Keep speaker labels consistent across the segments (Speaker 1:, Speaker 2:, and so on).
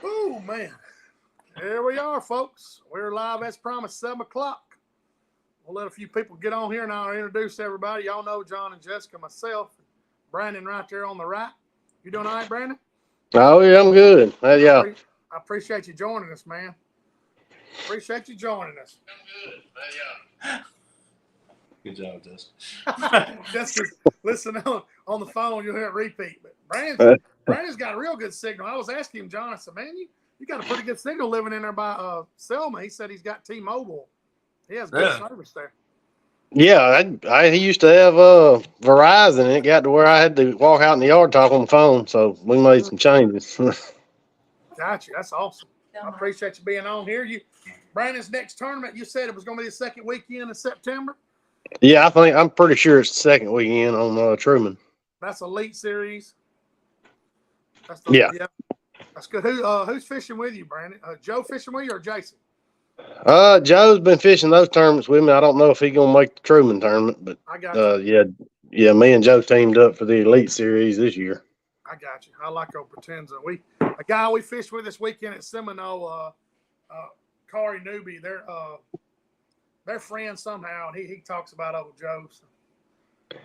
Speaker 1: Oh, man. Here we are, folks. We're live as promised, 7 o'clock. We'll let a few people get on here and I'll introduce everybody. Y'all know John and Jessica, myself, Brandon right there on the right. You doing all right, Brandon?
Speaker 2: Oh, yeah, I'm good. Yeah.
Speaker 1: I appreciate you joining us, man. Appreciate you joining us.
Speaker 3: I'm good. Good job, Jessica.
Speaker 1: Jessica's listening on the phone. You'll hear it repeat. But Brandon's got a real good signal. I was asking him, John, I said, man, you got a pretty good signal living in there by Selma. He said he's got T-Mobile. He has good service there.
Speaker 2: Yeah, he used to have Verizon, and it got to where I had to walk out in the yard talk on the phone, so we made some changes.
Speaker 1: Gotcha. That's awesome. I appreciate you being on here. Brandon's next tournament, you said it was going to be the second weekend of September?
Speaker 2: Yeah, I'm pretty sure it's the second weekend on Truman.
Speaker 1: That's Elite Series.
Speaker 2: Yeah.
Speaker 1: That's good. Who's fishing with you, Brandon? Joe fishing with you or Jason?
Speaker 2: Joe's been fishing those tournaments with me. I don't know if he's gonna make the Truman tournament, but
Speaker 1: I got
Speaker 2: you. Yeah, me and Joe teamed up for the Elite Series this year.
Speaker 1: I got you. I like old Potenza. A guy we fished with this weekend at Seminole, Corey Newby, they're friends somehow, and he talks about old Joe. So.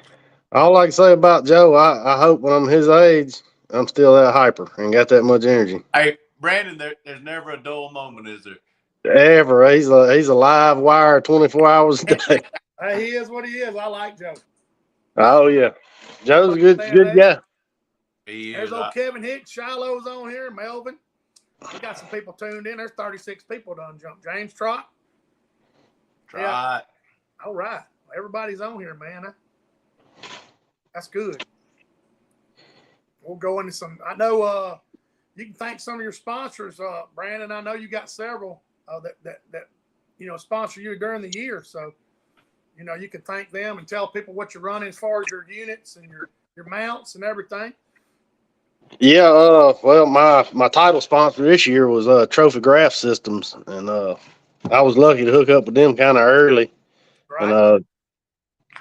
Speaker 2: All I can say about Joe, I hope when I'm his age, I'm still that hyper and got that much energy.
Speaker 3: Hey, Brandon, there's never a dull moment, is there?
Speaker 2: Ever. He's a live wire 24 hours a day.
Speaker 1: Hey, he is what he is. I like Joe.
Speaker 2: Oh, yeah. Joe's a good guy.
Speaker 1: There's old Kevin Hicks. Shiloh's on here. Melvin. We got some people tuned in. There's 36 people done jumped. James Trot.
Speaker 3: Yeah.
Speaker 1: All right. Everybody's on here, man. That's good. We'll go into some. I know you can thank some of your sponsors, Brandon. I know you got several that sponsor you during the year. So, you can thank them and tell people what you're running as far as your units and your mounts and everything.
Speaker 2: Yeah, well, my title sponsor this year was Trophy Graph Systems, and I was lucky to hook up with them kind of early.
Speaker 1: Right.
Speaker 2: And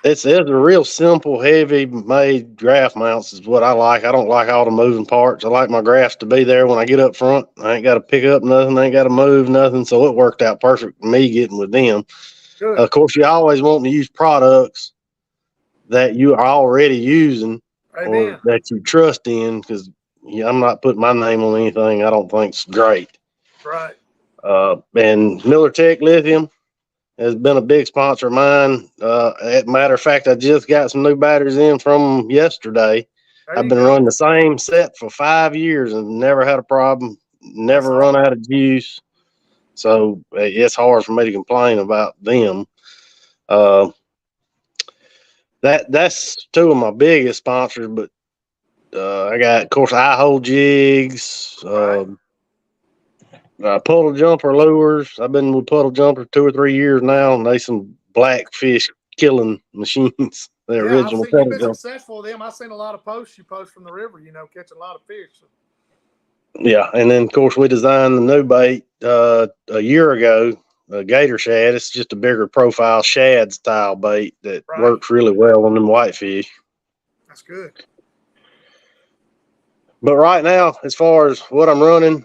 Speaker 2: it's a real simple, heavy made graph mounts is what I like. I don't like all the moving parts. I like my graphs to be there when I get up front. I ain't got to pick up nothing. I ain't got to move nothing. So it worked out perfect for me getting with them.
Speaker 1: Good.
Speaker 2: Of course, you always want to use products that you are already using.
Speaker 1: Amen.
Speaker 2: Or that you trust in, because I'm not putting my name on anything I don't think's great.
Speaker 1: Right.
Speaker 2: And Miller Tech Lithium has been a big sponsor of mine. As a matter of fact, I just got some new batteries in from them yesterday. I've been running the same set for 5 years and never had a problem, never run out of juice. So it's hard for me to complain about them. That's two of my biggest sponsors, but I got, of course, eye-hole jigs, puddle jumper lures. I've been with puddle jumper 2 or 3 years now, and they some blackfish killing machines. The original
Speaker 1: I've seen you've been successful with them. I've seen a lot of posts you post from the river, catching a lot of fish. So.
Speaker 2: Yeah, and then, of course, we designed the new bait a year ago, a gator shad. It's just a bigger profile shad style bait that works really well on them whitefish.
Speaker 1: That's good.
Speaker 2: But right now, as far as what I'm running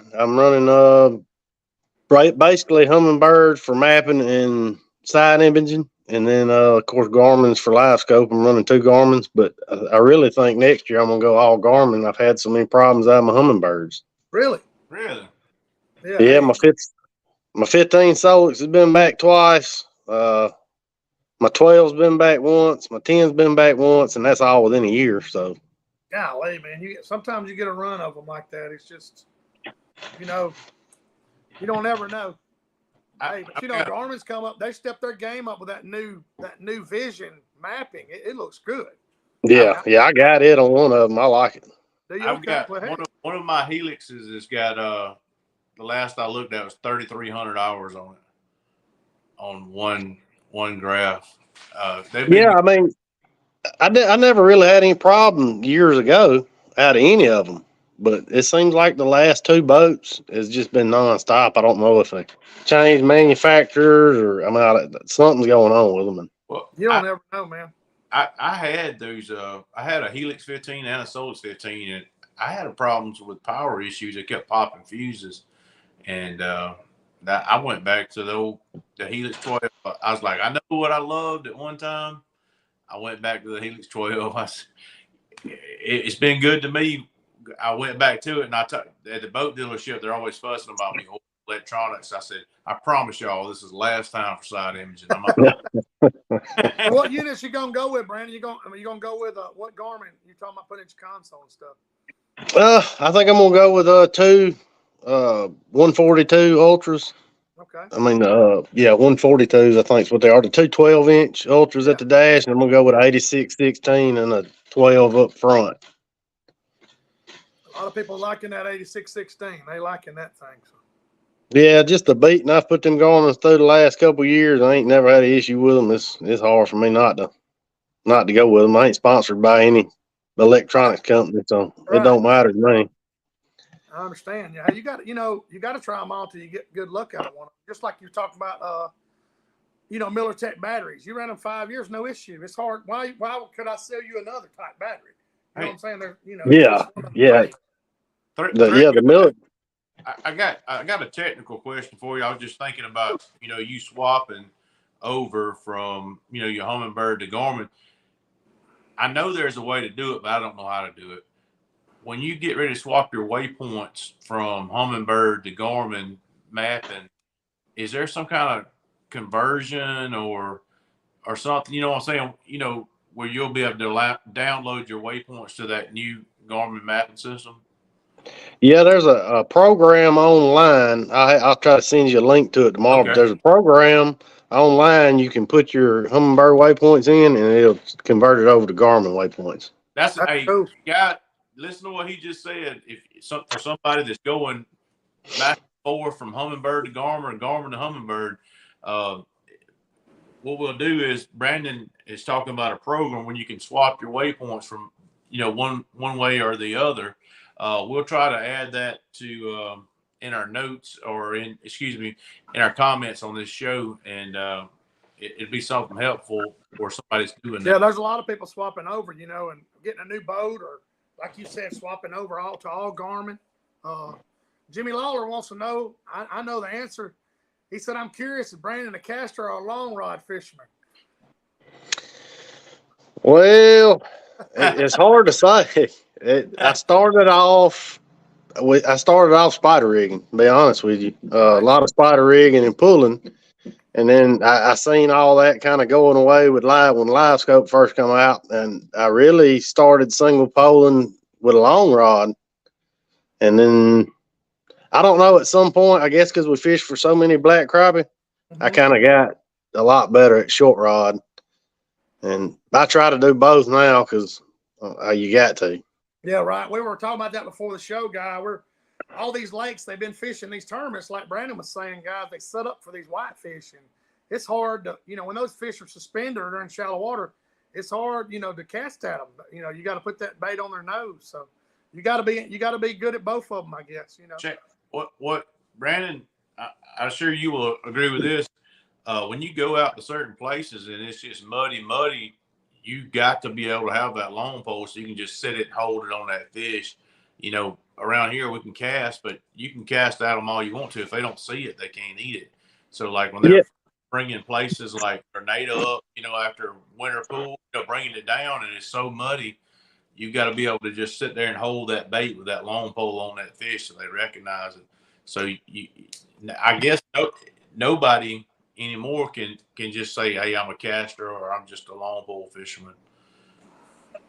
Speaker 2: basically hummingbirds for mapping and side imaging. And then, of course, Garmin's for live scope. I'm running 2 Garmin's, but I really think next year I'm going to go all Garmin. I've had so many problems out of my hummingbirds.
Speaker 1: Really?
Speaker 2: Yeah, my 15 Solix has been back twice. My 12's been back once. My 10's been back once, and that's all within a year. So,
Speaker 1: golly, man, sometimes you get a run of them like that. It's just, you don't ever know. Hey, but Garmin's come up. They stepped their game up with that new vision mapping. It looks good.
Speaker 2: Yeah, I got it on one of them. I like it.
Speaker 3: I've got one of my helixes has got the last I looked at was 3,300 hours on it on one graph. I
Speaker 2: mean, I never really had any problem years ago out of any of them, but it seems like the last 2 boats has just been nonstop. I don't know if they changed manufacturers or something's going on with them.
Speaker 1: Well, you don't ever know, man.
Speaker 3: I had those. I had a Helix 15 and a Solix 15, and I had problems with power issues. It kept popping fuses, and I went back to the Helix 12. I was like, I know what I loved at one time. I went back to the Helix 12. It's been good to me. I went back to it, and at the boat dealership, they're always fussing about me electronics. I said, I promise y'all, this is the last time for side imaging. I'm
Speaker 1: So what units you gonna go with, Brandon? You gonna go with what Garmin? You talking about putting your console and stuff?
Speaker 2: I think I'm gonna go with two 142 ultras.
Speaker 1: Okay.
Speaker 2: I mean, 142s. I think is what they are. The two 12-inch ultras at the dash, and I'm gonna go with 86-16 and a 12 up front.
Speaker 1: A lot of people liking that 86-16. They liking that thing. So.
Speaker 2: Yeah, just the beating I've put them going through the last couple of years. I ain't never had an issue with them. It's hard for me not to go with them. I ain't sponsored by any electronics company, so It don't matter to me.
Speaker 1: I understand. Yeah, you got to try them all till you get good luck out of one. Just like you're talking about, Miller Tech batteries. You ran them 5 years, no issue. It's hard. Why could I sell you another type battery? You know what I'm saying?
Speaker 2: The Miller.
Speaker 3: I got a technical question for you. I was just thinking about, you swapping over from, your Humminbird to Garmin. I know there's a way to do it, but I don't know how to do it. When you get ready to swap your waypoints from Humminbird to Garmin mapping, is there some kind of conversion or something, you know what I'm saying, where you'll be able to download your waypoints to that new Garmin mapping system?
Speaker 2: Yeah, there's a program online. I'll try to send you a link to it tomorrow. Okay. But there's a program online you can put your Humminbird waypoints in, and it'll convert it over to Garmin waypoints.
Speaker 3: That's cool. Guy, listen to what he just said. For somebody that's going back and forth from Humminbird to Garmin and Garmin to Humminbird, what we'll do is Brandon is talking about a program when you can swap your waypoints from one way or the other. We'll try to add that to in our notes or in our comments on this show, and it'd be something helpful for somebody's doing that.
Speaker 1: Yeah, there's a lot of people swapping over, and getting a new boat, or like you said, swapping over all Garmin. Jimmy Lawler wants to know. I know the answer. He said, "I'm curious if Brandon a caster or a long rod fisherman."
Speaker 2: Well, it's hard to say. I started off spider rigging, to be honest with you. A lot of spider rigging and pulling. And then I seen all that kind of going away with when Live Scope first come out. And I really started single poling with a long rod. And then, I don't know, at some point, I guess because we fished for so many black crappie, I kind of got a lot better at short rod. And I try to do both now because you got to.
Speaker 1: Yeah, right. We were talking about that before the show, guy. All these lakes, they've been fishing these tournaments, like Brandon was saying, guys, they set up for these whitefish. And it's hard to, when those fish are suspended or they're in shallow water, it's hard, to cast at them. You got to put that bait on their nose. So you got to be good at both of them, I guess,
Speaker 3: Check. What Brandon, I'm sure you will agree with this. When you go out to certain places and it's just muddy, you got to be able to have that long pole so you can just sit it and hold it on that fish. Around here we can cast, but you can cast at them all you want to. If they don't see it, they can't eat it. So like when they're bringing places like Grenada up, after winter pool, bringing it down and it's so muddy, you got to be able to just sit there and hold that bait with that long pole on that fish so they recognize it. So I guess nobody anymore can just say, "Hey, I'm a caster," or "I'm just a long pole fisherman."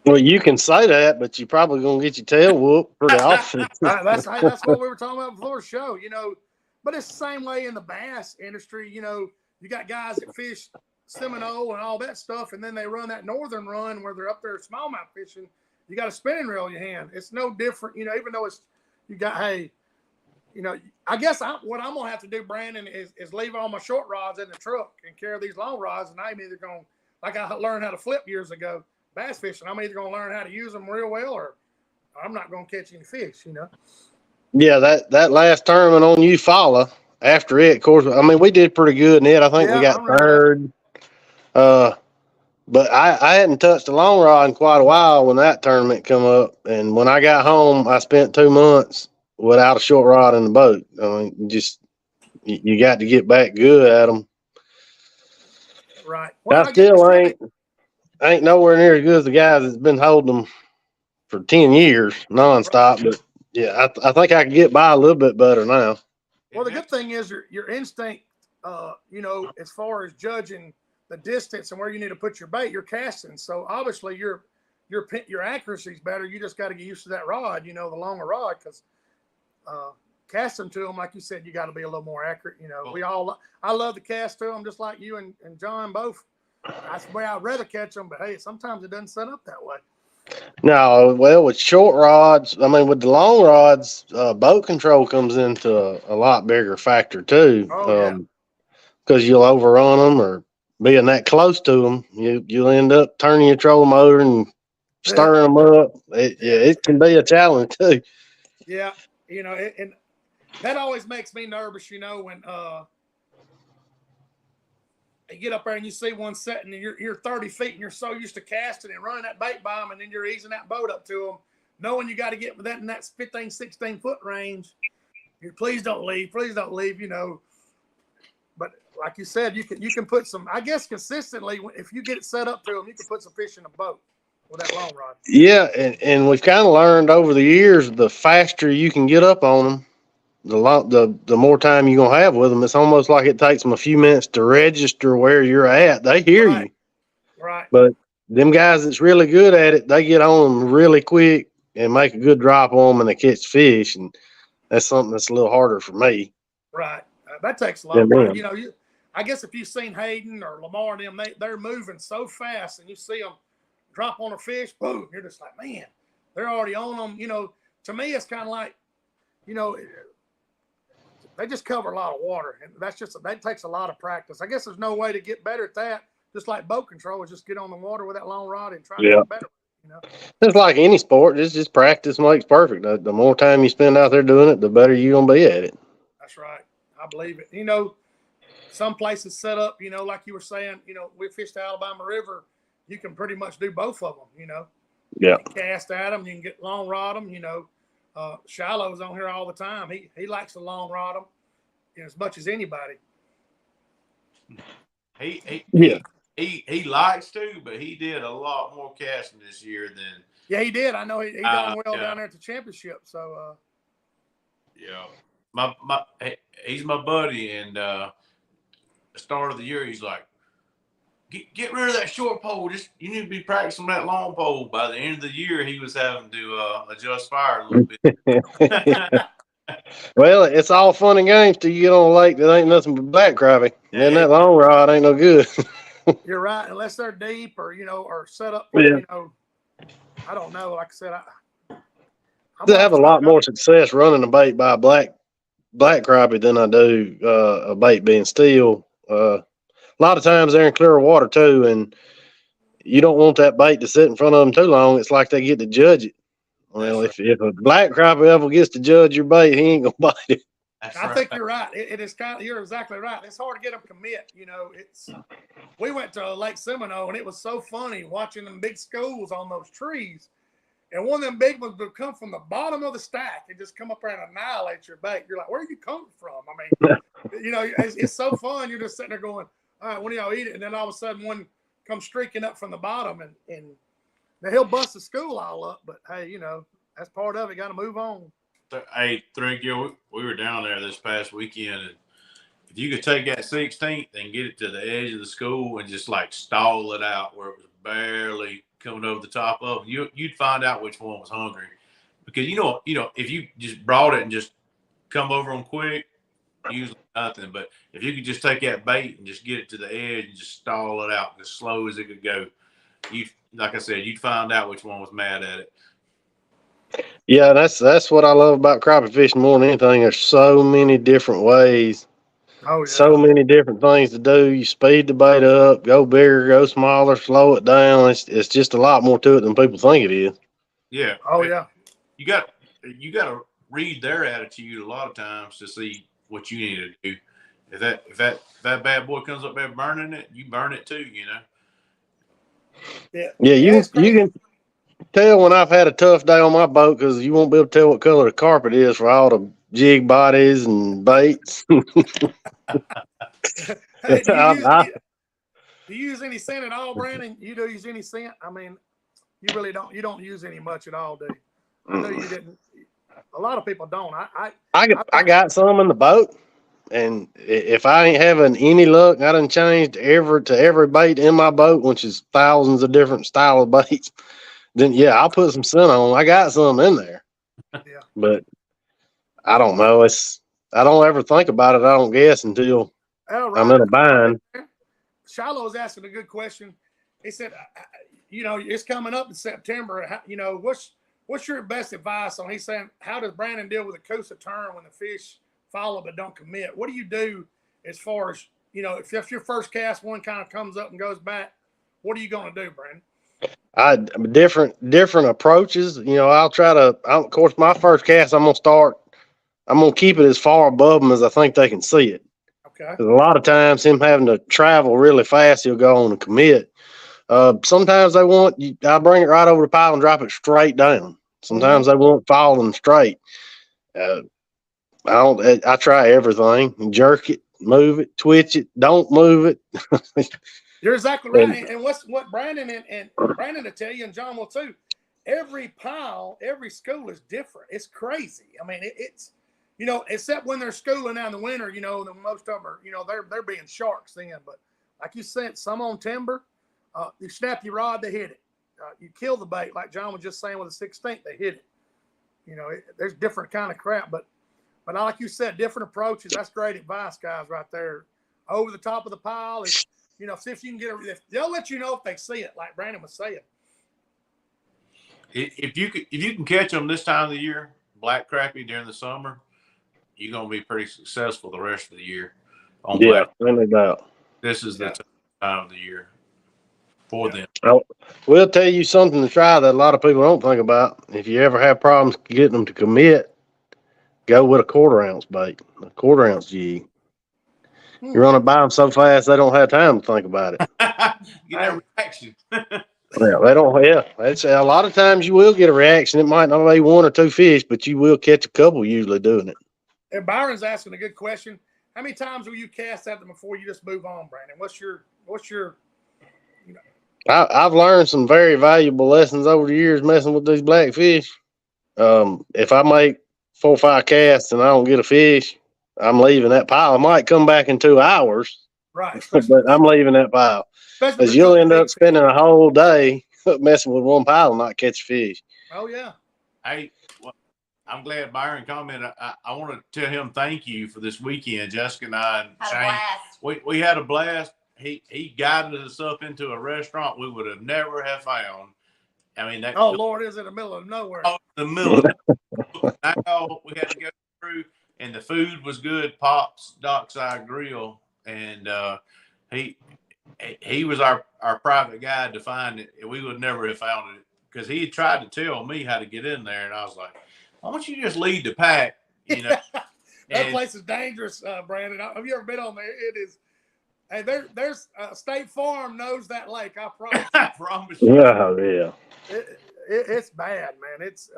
Speaker 2: Well, you can say that, but you're probably gonna get your tail whooped pretty often.
Speaker 1: That's what we were talking about before the show, But it's the same way in the bass industry. You got guys that fish Seminole and all that stuff, and then they run that northern run where they're up there smallmouth fishing. You got a spinning reel in your hand. It's no different, even though I guess what I'm gonna have to do, Brandon, is leave all my short rods in the truck and carry these long rods, and I'm either gonna, like I learned how to flip years ago, bass fishing. I'm either gonna learn how to use them real well, or I'm not gonna catch any fish.
Speaker 2: Yeah, that last tournament on Eufaula, after it, of course, I mean, we did pretty good in it. I think we got third. But I hadn't touched a long rod in quite a while when that tournament come up. And when I got home, I spent 2 months without a short rod in the boat. I mean, you got to get back good at them.
Speaker 1: Right.
Speaker 2: I
Speaker 1: Well,
Speaker 2: still ain't nowhere near as good as the guys that's been holding them for 10 years nonstop. But yeah, I think I can get by a little bit better now.
Speaker 1: Well, the good thing is your instinct, you know, as far as judging the distance and where you need to put your bait, you're casting. So obviously your accuracy is better. You just got to get used to that rod, you know, the longer rod, because casting to them, like you said, you got to be a little more accurate. You know, I love to cast to them just like you and John both. That's the way I'd rather catch them, but hey, sometimes it doesn't set up that way.
Speaker 2: No, well, with short rods, I mean, with the long rods, boat control comes into a lot bigger factor too.
Speaker 1: Oh, yeah.
Speaker 2: Because you'll overrun them or being that close to them, you'll end up turning your trolling motor and stirring them up. It can be a challenge too.
Speaker 1: Yeah, you know, and that always makes me nervous, you know, when you get up there and you see one setting and you're 30 feet and you're so used to casting and running that bait by them, and then you're easing that boat up to them, knowing you got to get that in that 15, 16 foot range. Please don't leave, you know. But like you said, you can put some, I guess consistently, if you get it set up to them, you can put some fish in the boat with that long rod.
Speaker 2: Yeah, and we've kind of learned over the years, the faster you can get up on them, the more time you're gonna have with them. It's almost like it takes them a few minutes to register where you're at. They hear you,
Speaker 1: right?
Speaker 2: But them guys that's really good at it, they get on them really quick and make a good drop on them, and they catch fish. And that's something that's a little harder for me.
Speaker 1: Right, that takes a lot of work. You know, I guess if you've seen Hayden or Lamar and them, they're moving so fast, and you see them drop on a fish, boom, you're just like, man, they're already on them. You know, to me, it's kind of like, you know, they just cover a lot of water, and that takes a lot of practice. I guess there's no way to get better at that. Just like boat control, is just get on the water with that long rod and try to get better. You know,
Speaker 2: it's like any sport. It's just practice makes perfect. The more time you spend out there doing it, the better you're gonna be at it.
Speaker 1: That's right. I believe it. You know, some places set up, you know, like you were saying, you know, we fished the Alabama River. You can pretty much do both of them, you know.
Speaker 2: Yeah.
Speaker 1: You can cast at them. You can get long rod them, you know. Shiloh's on here all the time. He likes to long rod them, you know, as much as anybody.
Speaker 3: He likes to, but he did a lot more casting this year than.
Speaker 1: Yeah, he did. I know he done well down there at the championship. So.
Speaker 3: Yeah, he's my buddy, and the start of the year, he's like, get rid of that short pole. You need to be practicing that long pole. By the end of the year, he was having to adjust fire a little bit.
Speaker 2: Well, it's all fun and games till you get on a lake that ain't nothing but black crappie. Then that long rod ain't no good.
Speaker 1: You're right, unless they're deep or, you know, or set up, you know, I don't know. Like I said,
Speaker 2: I have a lot more success running a bait by a black crappie than I do a bait being steel. A lot of times they're in clear water too, and you don't want that bait to sit in front of them too long. It's like they get to judge it. Well, if a black crappie ever gets to judge your bait, he ain't gonna bite it.
Speaker 1: I think you're right. It is you're exactly right. It's hard to get them to commit. You know, we went to Lake Seminole, and it was so funny watching them big schools on those trees. And one of them big ones would come from the bottom of the stack and just come up there and annihilate your bait. You're like, where are you coming from? I mean, you know, it's so fun. You're just sitting there going, all right, when do y'all eat it? And then all of a sudden one comes streaking up from the bottom, and now he'll bust the school all up. But, hey, you know, that's part of it. Got to move on.
Speaker 3: Hey, Threadgill, we were down there this past weekend, and if you could take that 16th and get it to the edge of the school and just like stall it out where it was barely coming over the top of them, you'd find out which one was hungry. Because you know, if you just brought it and just come over them quick, usually nothing. But if you could just take that bait and just get it to the edge and just stall it out as slow as it could go, like I said, you'd find out which one was mad at it.
Speaker 2: Yeah, that's what I love about crappie fishing more than anything. There's so many different ways.
Speaker 1: Oh, yeah.
Speaker 2: So many different things to do. You speed the bait up, go bigger, go smaller, slow it down. It's just a lot more to it than people think it is.
Speaker 3: Yeah.
Speaker 1: Oh, yeah.
Speaker 3: You got to read their attitude a lot of times to see what you need to do. If that bad boy comes up there burning it, you burn it too, you know.
Speaker 1: Yeah,
Speaker 2: you
Speaker 1: it's crazy.
Speaker 2: can tell when I've had a tough day on my boat because you won't be able to tell what color the carpet is for all the jig bodies and baits.
Speaker 1: Hey,
Speaker 2: I,
Speaker 1: do you use any scent at all, Brandon? You do use any scent? I mean, you really don't. You don't use any much at all, do you? I know you didn't. A lot of people don't.
Speaker 2: I got some in the boat, and if I ain't having any luck, I done changed every bait in my boat, which is thousands of different style of baits. Then yeah, I'll put some scent on. I got some in there,
Speaker 1: Yeah.
Speaker 2: but I don't know. I don't ever think about it. I don't guess until I'm in a bind.
Speaker 1: Shiloh's asking a good question. He said, it's coming up in September. What's your best advice on? He's saying, how does Brandon deal with a coastal turn when the fish follow but don't commit? What do you do as far as if your first cast one kind of comes up and goes back? What are you going to do, Brandon?
Speaker 2: Different approaches. I'll try to. Of course, my first cast, I'm gonna keep it as far above them as I think they can see it.
Speaker 1: Okay.
Speaker 2: A lot of times, him having to travel really fast, he'll go on and commit. Sometimes I bring it right over the pile and drop it straight down. Sometimes they want falling straight. I try everything. Jerk it, move it, twitch it, don't move it.
Speaker 1: You're exactly right. And what Brandon and Brandon will tell you, and John will too, every pile, every school is different. It's crazy. I mean, it's except when they're schooling out in the winter, the most of them are, they're being sharks then. But like you said, some on timber, you snap your rod, they hit it. You kill the bait, like John was just saying with the 16th, they hit it. There's different kind of crap, but like you said, different approaches. That's great advice, guys, right there. Over the top of the pile is, see if you can get it. They'll let you know if they see it, like Brandon was saying.
Speaker 3: If you can catch them this time of the year, black crappie during the summer, you're gonna be pretty successful the rest of the year.
Speaker 2: No doubt.
Speaker 3: This is the time of the year for them.
Speaker 2: We'll tell you something to try that a lot of people don't think about. If you ever have problems getting them to commit, go with a 1/4 ounce bait, a 1/4 ounce jig. You run it by them so fast they don't have time to think about it.
Speaker 3: Get that reaction.
Speaker 2: Yeah, they don't. Yeah, it's a lot of times you will get a reaction. It might not be 1 or 2 fish, but you will catch a couple usually doing it.
Speaker 1: And Byron's asking a good question. How many times will you cast at them before you just move on, Brandon? What's your
Speaker 2: I've learned some very valuable lessons over the years messing with these blackfish. If I make 4 or 5 casts and I don't get a fish, I'm leaving that pile. I might come back in 2 hours,
Speaker 1: right?
Speaker 2: But I'm leaving that pile because you'll end up spending a whole day messing with one pile and not catch fish.
Speaker 1: Oh yeah.
Speaker 3: Hey, I'm glad Byron commented. I want to tell him thank you for this weekend. Jessica and I and Shane, we had a blast. He guided us up into a restaurant we would have never have found. I mean,
Speaker 1: Lord, is in the middle of nowhere.
Speaker 3: Oh, the middle of now we had to go through, and the food was good. Pop's Dockside Grill, and he was our private guide to find it. We would never have found it because he had tried to tell me how to get in there, and I was like, why don't you just lead the pack?
Speaker 1: That place is dangerous, Brandon. Have you ever been on there? It is. Hey, there's State Farm knows that lake. I promise.
Speaker 3: I promise you.
Speaker 2: Yeah.
Speaker 1: It's bad, man. It's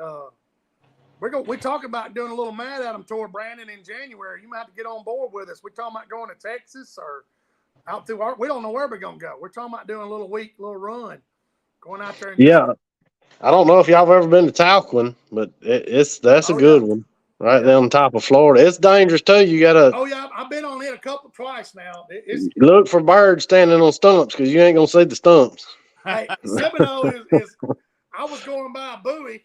Speaker 1: we talk about doing a little Mad Adam tour, Brandon, in January. You might have to get on board with us. We're talking about going to Texas or out through we don't know where we're gonna go. We're talking about doing a little run, going out there.
Speaker 2: I don't know if y'all have ever been to Talquin, but that's a good one. Right there on top of Florida. It's dangerous too. You gotta.
Speaker 1: Oh yeah, I've been on it twice now.
Speaker 2: Look for birds standing on stumps because you ain't gonna see the stumps.
Speaker 1: Hey, Seminole is. I was going by a buoy.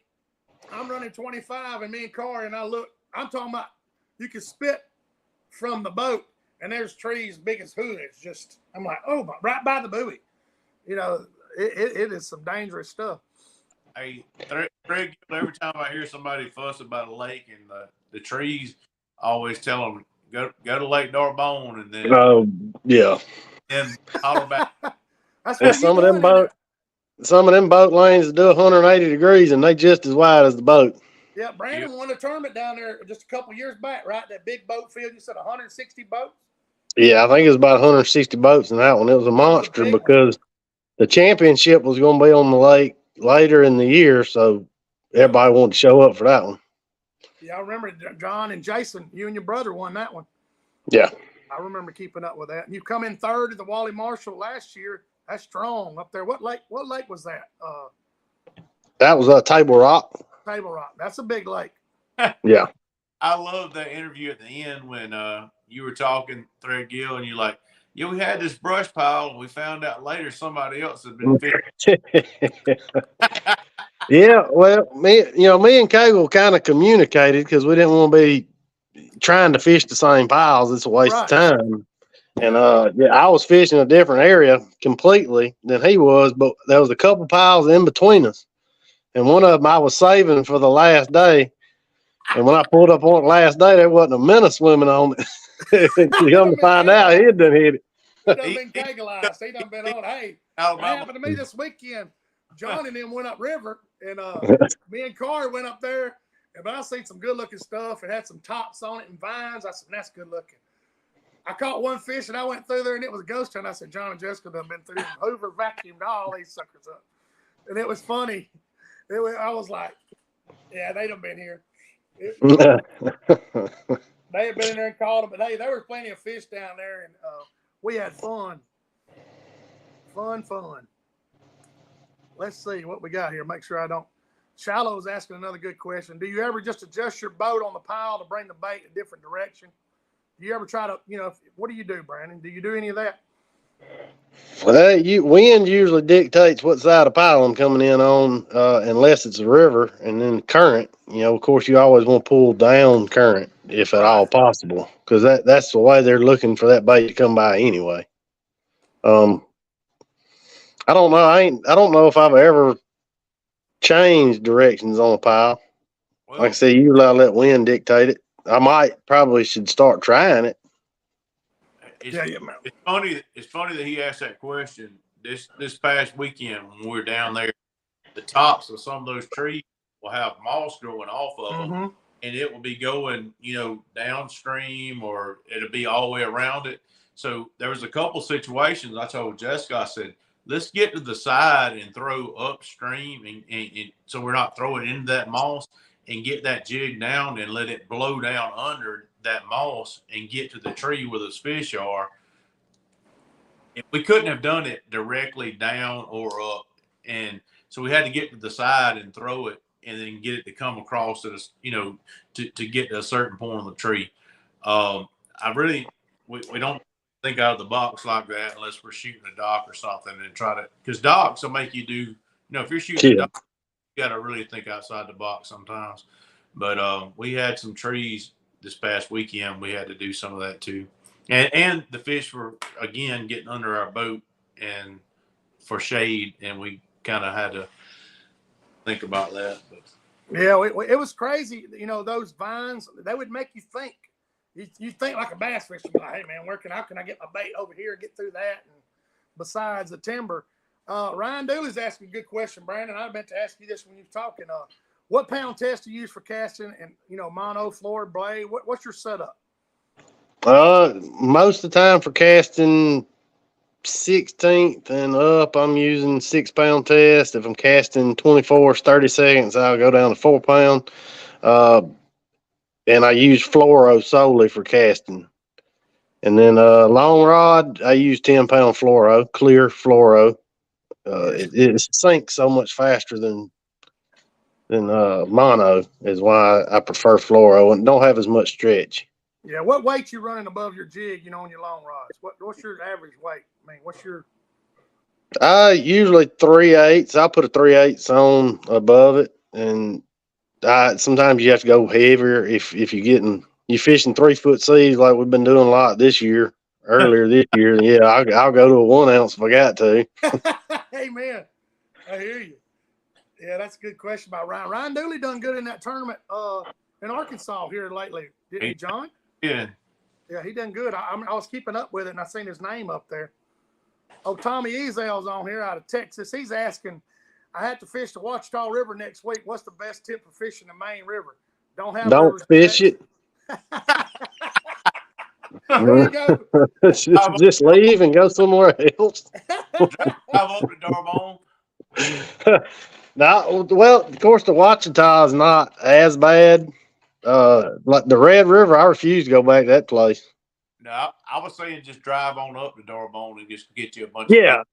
Speaker 1: I'm running 25, and me and Corey, and I look. I'm talking about you can spit from the boat, and there's trees big as hoods. Just I'm like, oh, right by the buoy. It is some dangerous stuff.
Speaker 3: Hey, Threadgill, every time I hear somebody fuss about a lake and the trees, I always tell them, go to Lake Darbone and then then holler back.
Speaker 2: Some of them boat lanes do 180 degrees and they just as wide as the boat.
Speaker 1: Yeah, Brandon won a tournament down there just a couple years back, right? That big boat field. You said 160 boats?
Speaker 2: Yeah, I think it was about 160 boats in that one. It was a monster because the championship was going to be on the lake later in the year, so everybody wanted to show up for that one.
Speaker 1: Yeah, I remember John and Jason, you and your brother won that one.
Speaker 2: Yeah.
Speaker 1: I remember keeping up with that. And you come in third at the Wally Marshall last year. That's strong up there. What lake was that?
Speaker 2: That was Table Rock.
Speaker 1: Table Rock. That's a big lake.
Speaker 2: Yeah.
Speaker 3: I love that interview at the end when you were talking Threadgill and you're like, yeah, we had this brush pile and we found out later somebody else had been fishing.
Speaker 2: Yeah, well, me and Cagle kind of communicated because we didn't want to be trying to fish the same piles. It's a waste of time. And yeah, I was fishing a different area completely than he was, but there was a couple piles in between us. And one of them I was saving for the last day. And when I pulled up on it last day, there wasn't a minute swimming on it. You come to find out, he had done hit it.
Speaker 1: He done been Cagleized. He done been on. Hey, that happened to me this weekend. John and them went up river, and me and Carr went up there. But I seen some good looking stuff. It had some tops on it and vines. I said, that's good looking. I caught one fish, and I went through there, and it was a ghost hunt. I said, John and Jessica done been through. Hoover vacuumed all these suckers up. And it was funny. I was like, yeah, they done been here. They had been in there and caught them, but hey, there was plenty of fish down there, and we had fun. Fun. Let's see what we got here. Make sure I don't. Shallow's asking another good question. Do you ever just adjust your boat on the pile to bring the bait a different direction? Do you ever try to, what do you do, Brandon? Do you do any of that?
Speaker 2: Well, wind usually dictates what side of pile I'm coming in on, unless it's a river, and then current. Of course, you always want to pull down current if at all possible, because that's the way they're looking for that bait to come by anyway. I don't know. I don't know if I've ever changed directions on a pile. Well, like I said, you let wind dictate it. I probably should start trying it.
Speaker 3: It's funny that he asked that question. This past weekend when we were down there, the tops of some of those trees will have moss growing off of them, and it will be going, downstream, or it'll be all the way around it. So there was a couple situations I told Jessica, I said, let's get to the side and throw upstream, and so we're not throwing into that moss, and get that jig down and let it blow down under that moss and get to the tree where those fish are. And we couldn't have done it directly down or up. And so we had to get to the side and throw it and then get it to come across to us, to get to a certain point on the tree. We don't think out of the box like that unless we're shooting a dock or something and try to, because docks will make you do, if you're shooting a dock, you got to really think outside the box sometimes. But we had some trees this past weekend. We had to do some of that too. And the fish were, again, getting under our boat and for shade, and we kind of had to think about that. But
Speaker 1: yeah, it was crazy. Those vines, they would make you think. You think like a bass fisherman, like, hey, man, how can I get my bait over here and get through that? And besides the timber. Ryan Dooley's asking a good question, Brandon. I meant to ask you this when you were talking. What pound test do you use for casting and, mono, floor, blade? What's your setup?
Speaker 2: Most of the time for casting 16th and up, I'm using 6 pound test. If I'm casting 24, 30 seconds, I'll go down to 4 pound. And I use fluoro solely for casting. And then long rod, I use 10 pound fluoro, clear fluoro. It sinks so much faster than mono, is why I prefer fluoro and don't have as much stretch.
Speaker 1: Yeah, what weight you running above your jig, on your long rods? What's your average weight? I mean, what's your?
Speaker 2: Usually 3/8. I'll put a 3/8 on above it, and sometimes you have to go heavier if you're fishing 3 foot seas like we've been doing a lot earlier this year. Yeah, I'll go to a 1 ounce if I got to.
Speaker 1: Hey man, I hear you. Yeah, that's a good question by Ryan. Ryan Dooley done good in that tournament in Arkansas here lately, didn't he, John?
Speaker 3: Yeah.
Speaker 1: Yeah, he done good. I was keeping up with it, and I seen his name up there. Oh, Tommy Ezel's on here out of Texas. He's asking, I had to fish the Ouachita River next week. What's the best tip for fishing the main river? Don't
Speaker 2: fish it.
Speaker 1: There you go.
Speaker 2: Just leave and go somewhere else.
Speaker 3: Drive up to Darbone.
Speaker 2: Now, well, of course, the Ouachita is not as bad. Like the Red River, I refuse to go back to that place.
Speaker 3: No, I was saying just drive on up to Darbone and just get you a bunch of
Speaker 2: Yeah,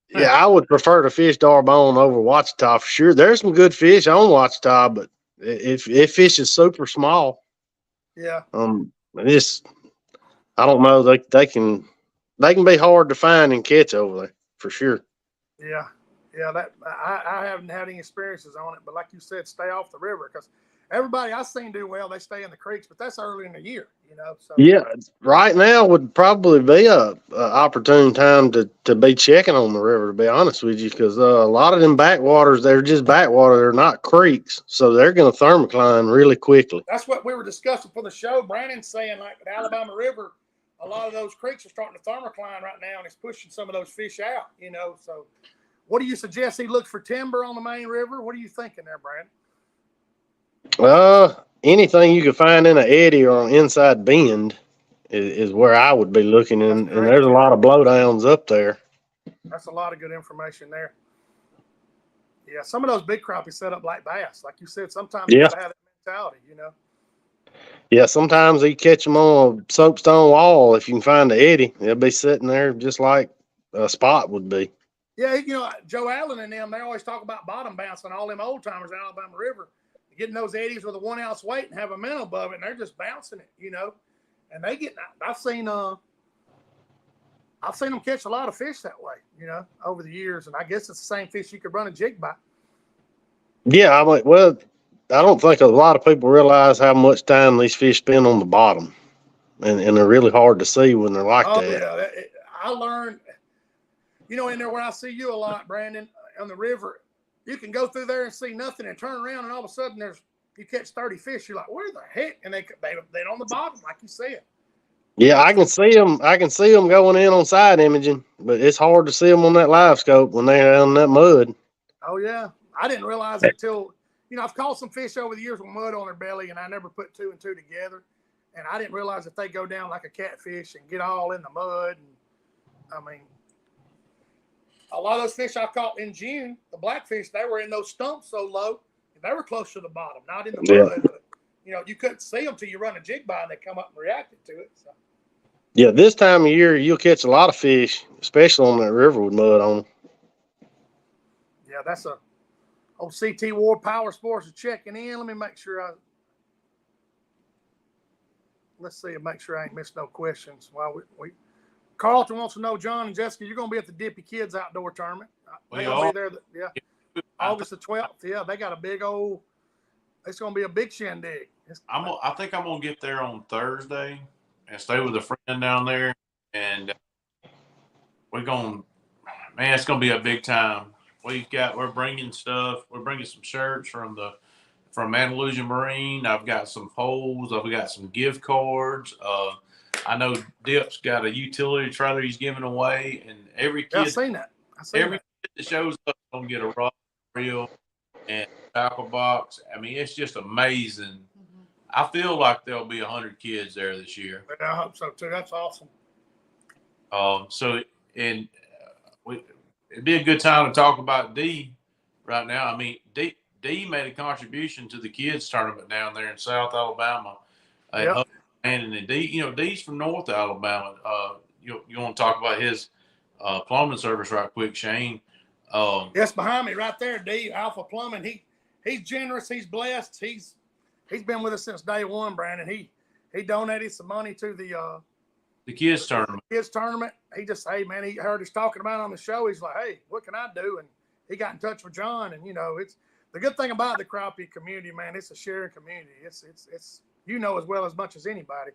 Speaker 3: fish.
Speaker 2: yeah, I would prefer to fish Darbone over Ouachita for sure. There's some good fish on Ouachita, but if fish is super small,
Speaker 1: Yeah.
Speaker 2: it's I don't know. They can be hard to find and catch over there for sure.
Speaker 1: Yeah. Yeah. That I haven't had any experiences on it, but like you said, stay off the river because everybody I've seen do well. They stay in the creeks, but that's early in the year, you know. So
Speaker 2: Yeah, right now would probably be a opportune time to be checking on the river. To be honest with you, because a lot of them backwaters, they're just backwater. They're not creeks, so they're going to thermocline really quickly.
Speaker 1: that's what we were discussing for the show. Brandon's saying like the Alabama River, a lot of those creeks are starting to thermocline right now, and it's pushing some of those fish out, you know. So, what do you suggest he looks for timber on the main river? What are you thinking there, Brandon?
Speaker 2: Anything you can find in an eddy or an inside bend is where I would be looking, and there's a lot of blowdowns up there.
Speaker 1: That's a lot of good information there. Yeah, some of those big crappie set up like bass, like you said. Sometimes you gotta have that mentality, you know.
Speaker 2: Yeah, sometimes you catch them on a soapstone wall. If you can find the eddy, they'll be sitting there just like a spot would be.
Speaker 1: Yeah, you know, Joe Allen and them, they always talk about bottom bouncing, all them old timers in Alabama River, getting those eddies with a 1 ounce weight and have a minnow above it, and they're just bouncing it, you know. And they get, I've seen them catch a lot of fish that way, you know, over the years. And I guess it's the same fish you could run a jig by.
Speaker 2: Yeah, well, I don't think a lot of people realize how much time these fish spend on the bottom, and they're really hard to see when they're like that.
Speaker 1: Yeah, I learned, you know, in there where I see you a lot, Brandon, on the river, you can go through there and see nothing and turn around, and all of a sudden you catch 30 fish. You're like, where the heck? And they're on the bottom, like you said.
Speaker 2: Yeah, I can see them. I can see them going in on side imaging, but it's hard to see them on that live scope when they're in that mud.
Speaker 1: Oh yeah, I didn't realize it till, you know, I've caught some fish over the years with mud on their belly, and I never put two and two together, and I didn't realize that they go down like a catfish and get all in the mud. And I mean, a lot of those fish I caught in June, the blackfish, they were in those stumps so low, they were close to the bottom, not in the mud. But, you know, you couldn't see them till you run a jig by and they come up and reacted to it. So.
Speaker 2: Yeah, this time of year you'll catch a lot of fish, especially on that river with mud on them.
Speaker 1: Yeah, that's a old CT Ward Power Sports is checking in. Let me make sure let's see, make sure I ain't missed no questions. While we Carlton wants to know, John and Jessica, you're going to be at the Dippy Kids Outdoor Tournament. They're going to be there. Yeah. August the 12th. Yeah, they got a big old, it's going to be a big shindig.
Speaker 3: I think I'm going to get there on Thursday and stay with a friend down there. And we're going, man, it's going to be a big time. We're bringing stuff. We're bringing some shirts from Andalusia Marine. I've got some poles. I've got some gift cards. I know Dip's got a utility trailer he's giving away, and every kid,
Speaker 1: I've seen that.
Speaker 3: Every kid that shows up is gonna get a rod reel and tackle box. I mean, it's just amazing. Mm-hmm. I feel like there'll be 100 kids there this year.
Speaker 1: I hope so too. That's awesome.
Speaker 3: It'd be a good time to talk about D right now. I mean, D made a contribution to the kids tournament down there in South Alabama.
Speaker 1: Yep.
Speaker 3: And D, you know, D's from North Alabama. You want to talk about his plumbing service right quick, Shane?
Speaker 1: Yes, behind me right there, D, Alpha Plumbing. He's generous. He's blessed. He's been with us since day one, Brandon. He donated some money to the
Speaker 3: kids tournament.
Speaker 1: He just, hey man, he heard us talking about it on the show. He's like, hey, what can I do? And he got in touch with John. And you know, it's the good thing about the crappie community, man. It's a sharing community. It's you know as well as much as anybody.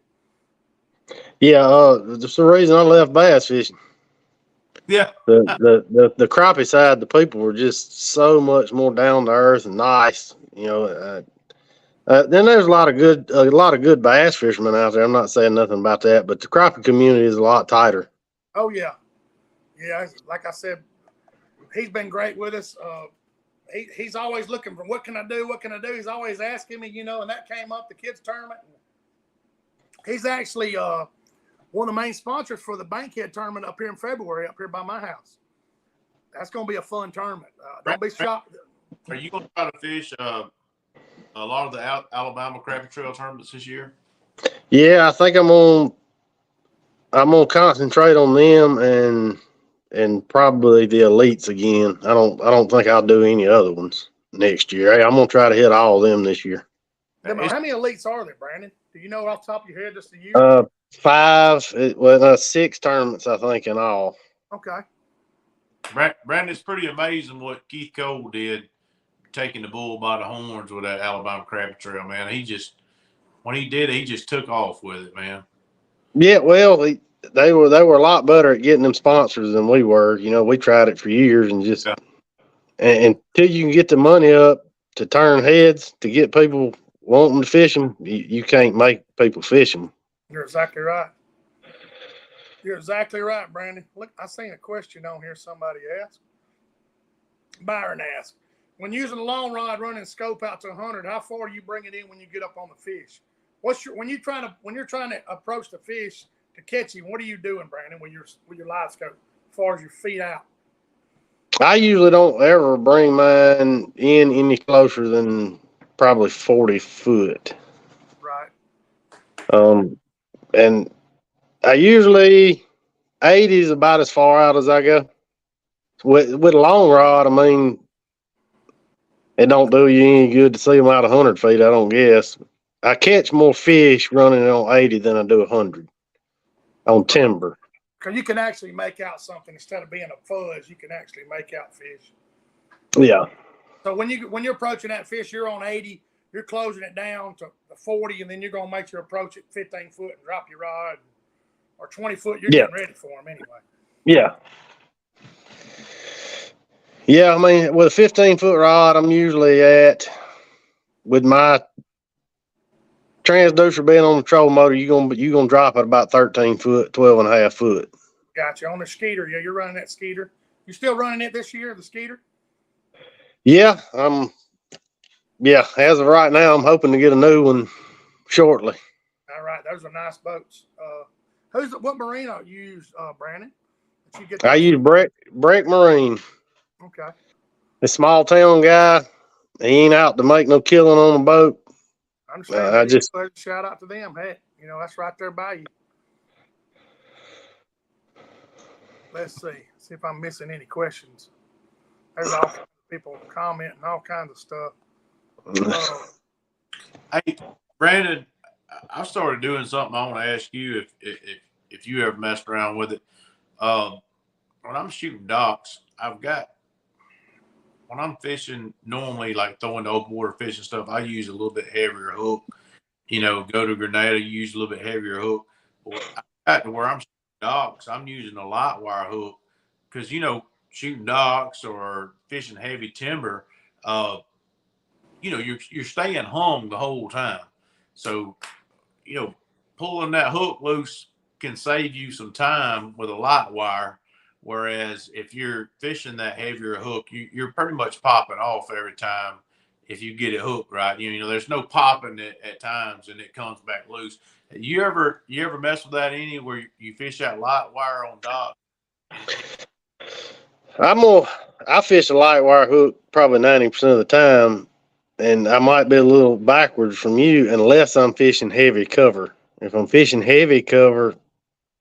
Speaker 2: Yeah, that's the reason I left bass fishing.
Speaker 3: Yeah.
Speaker 2: The crappie side, the people were just so much more down to earth and nice. You know, then there's a lot of good bass fishermen out there. I'm not saying nothing about that, but the crappie community is a lot tighter.
Speaker 1: Oh yeah, yeah. Like I said, he's been great with us. He's always looking for what can I do? What can I do? He's always asking me, you know, and that came up the kids tournament. He's actually one of the main sponsors for the Bankhead tournament up here in February, up here by my house. That's going to be a fun tournament. Don't be shocked.
Speaker 3: Are you going to try to fish a lot of the Alabama Crappie Trail tournaments this year?
Speaker 2: Yeah, I think I'm gonna concentrate on them and probably the elites again. I don't think I'll do any other ones next year. Hey, I'm gonna try to hit all of them this year.
Speaker 1: How many elites are there, Brandon? Do you know off the top of your head just a year?
Speaker 2: 6 tournaments, I think, in all.
Speaker 1: Okay.
Speaker 3: Brandon's pretty amazing what Keith Cole did, taking the bull by the horns with that Alabama Crappie Trail, man. When he did it, he just took off with it, man.
Speaker 2: Yeah, well, they were a lot better at getting them sponsors than we were. You know, we tried it for years and just and until you can get the money up to turn heads to get people wanting to fish them, you can't make people fish them.
Speaker 1: You're exactly right. You're exactly right, Brandon. Look, I seen a question on here somebody asked. Byron asked, when using a long rod running scope out to 100, how far do you bring it in when you get up on the fish? When you're trying to approach the fish to catch him, what are you doing, Brandon, with your live scope as far as your feet out?
Speaker 2: I usually don't ever bring mine in any closer than probably 40 foot.
Speaker 1: Right.
Speaker 2: And I usually 80 is about as far out as I go. With a long rod, I mean, it don't do you any good to see them out 100 feet, I don't guess. I catch more fish running on 80 than I do 100 on timber.
Speaker 1: Because you can actually make out something instead of being a fuzz. You can actually make out fish.
Speaker 2: Yeah.
Speaker 1: So when you're approaching that fish, you're on 80. You're closing it down to the 40, and then you're gonna make your approach at 15 foot and drop your rod, or 20 foot. You're getting ready for them anyway.
Speaker 2: Yeah. Yeah, I mean, with a 15-foot rod, I'm usually at, with my transducer being on the trolling motor, you're gonna drop at about 13 foot, 12 and a half foot.
Speaker 1: Gotcha. On the Skeeter, yeah, you're running that Skeeter. You still running it this year, the Skeeter?
Speaker 2: Yeah, yeah, as of right now, I'm hoping to get a new one shortly.
Speaker 1: All right, those are nice boats. What marina you use, Brandon?
Speaker 2: I use Breck Marine.
Speaker 1: Okay.
Speaker 2: A small town guy. He ain't out to make no killing on a boat.
Speaker 1: I understand. I just shout out to them. Hey, that's right there by you. Let's see if I'm missing any questions. There's all kinds of people commenting, all kinds of stuff.
Speaker 3: Hey, Brandon, I've started doing something. I want to ask you if you ever messed around with it. When I'm shooting docks, when I'm fishing normally, like throwing the open water fishing stuff, I use a little bit heavier hook. Go to Grenada, use a little bit heavier hook. But I got to where I'm shooting docks, I'm using a light wire hook because shooting docks or fishing heavy timber, you're staying hung the whole time. So, pulling that hook loose can save you some time with a light wire. Whereas if you're fishing that heavier hook, you're pretty much popping off every time if you get it hooked right. There's no popping it at times and it comes back loose. You ever mess with that any where you fish that light wire on dock?
Speaker 2: I fish a light wire hook probably 90% of the time, and I might be a little backwards from you unless I'm fishing heavy cover. If I'm fishing heavy cover,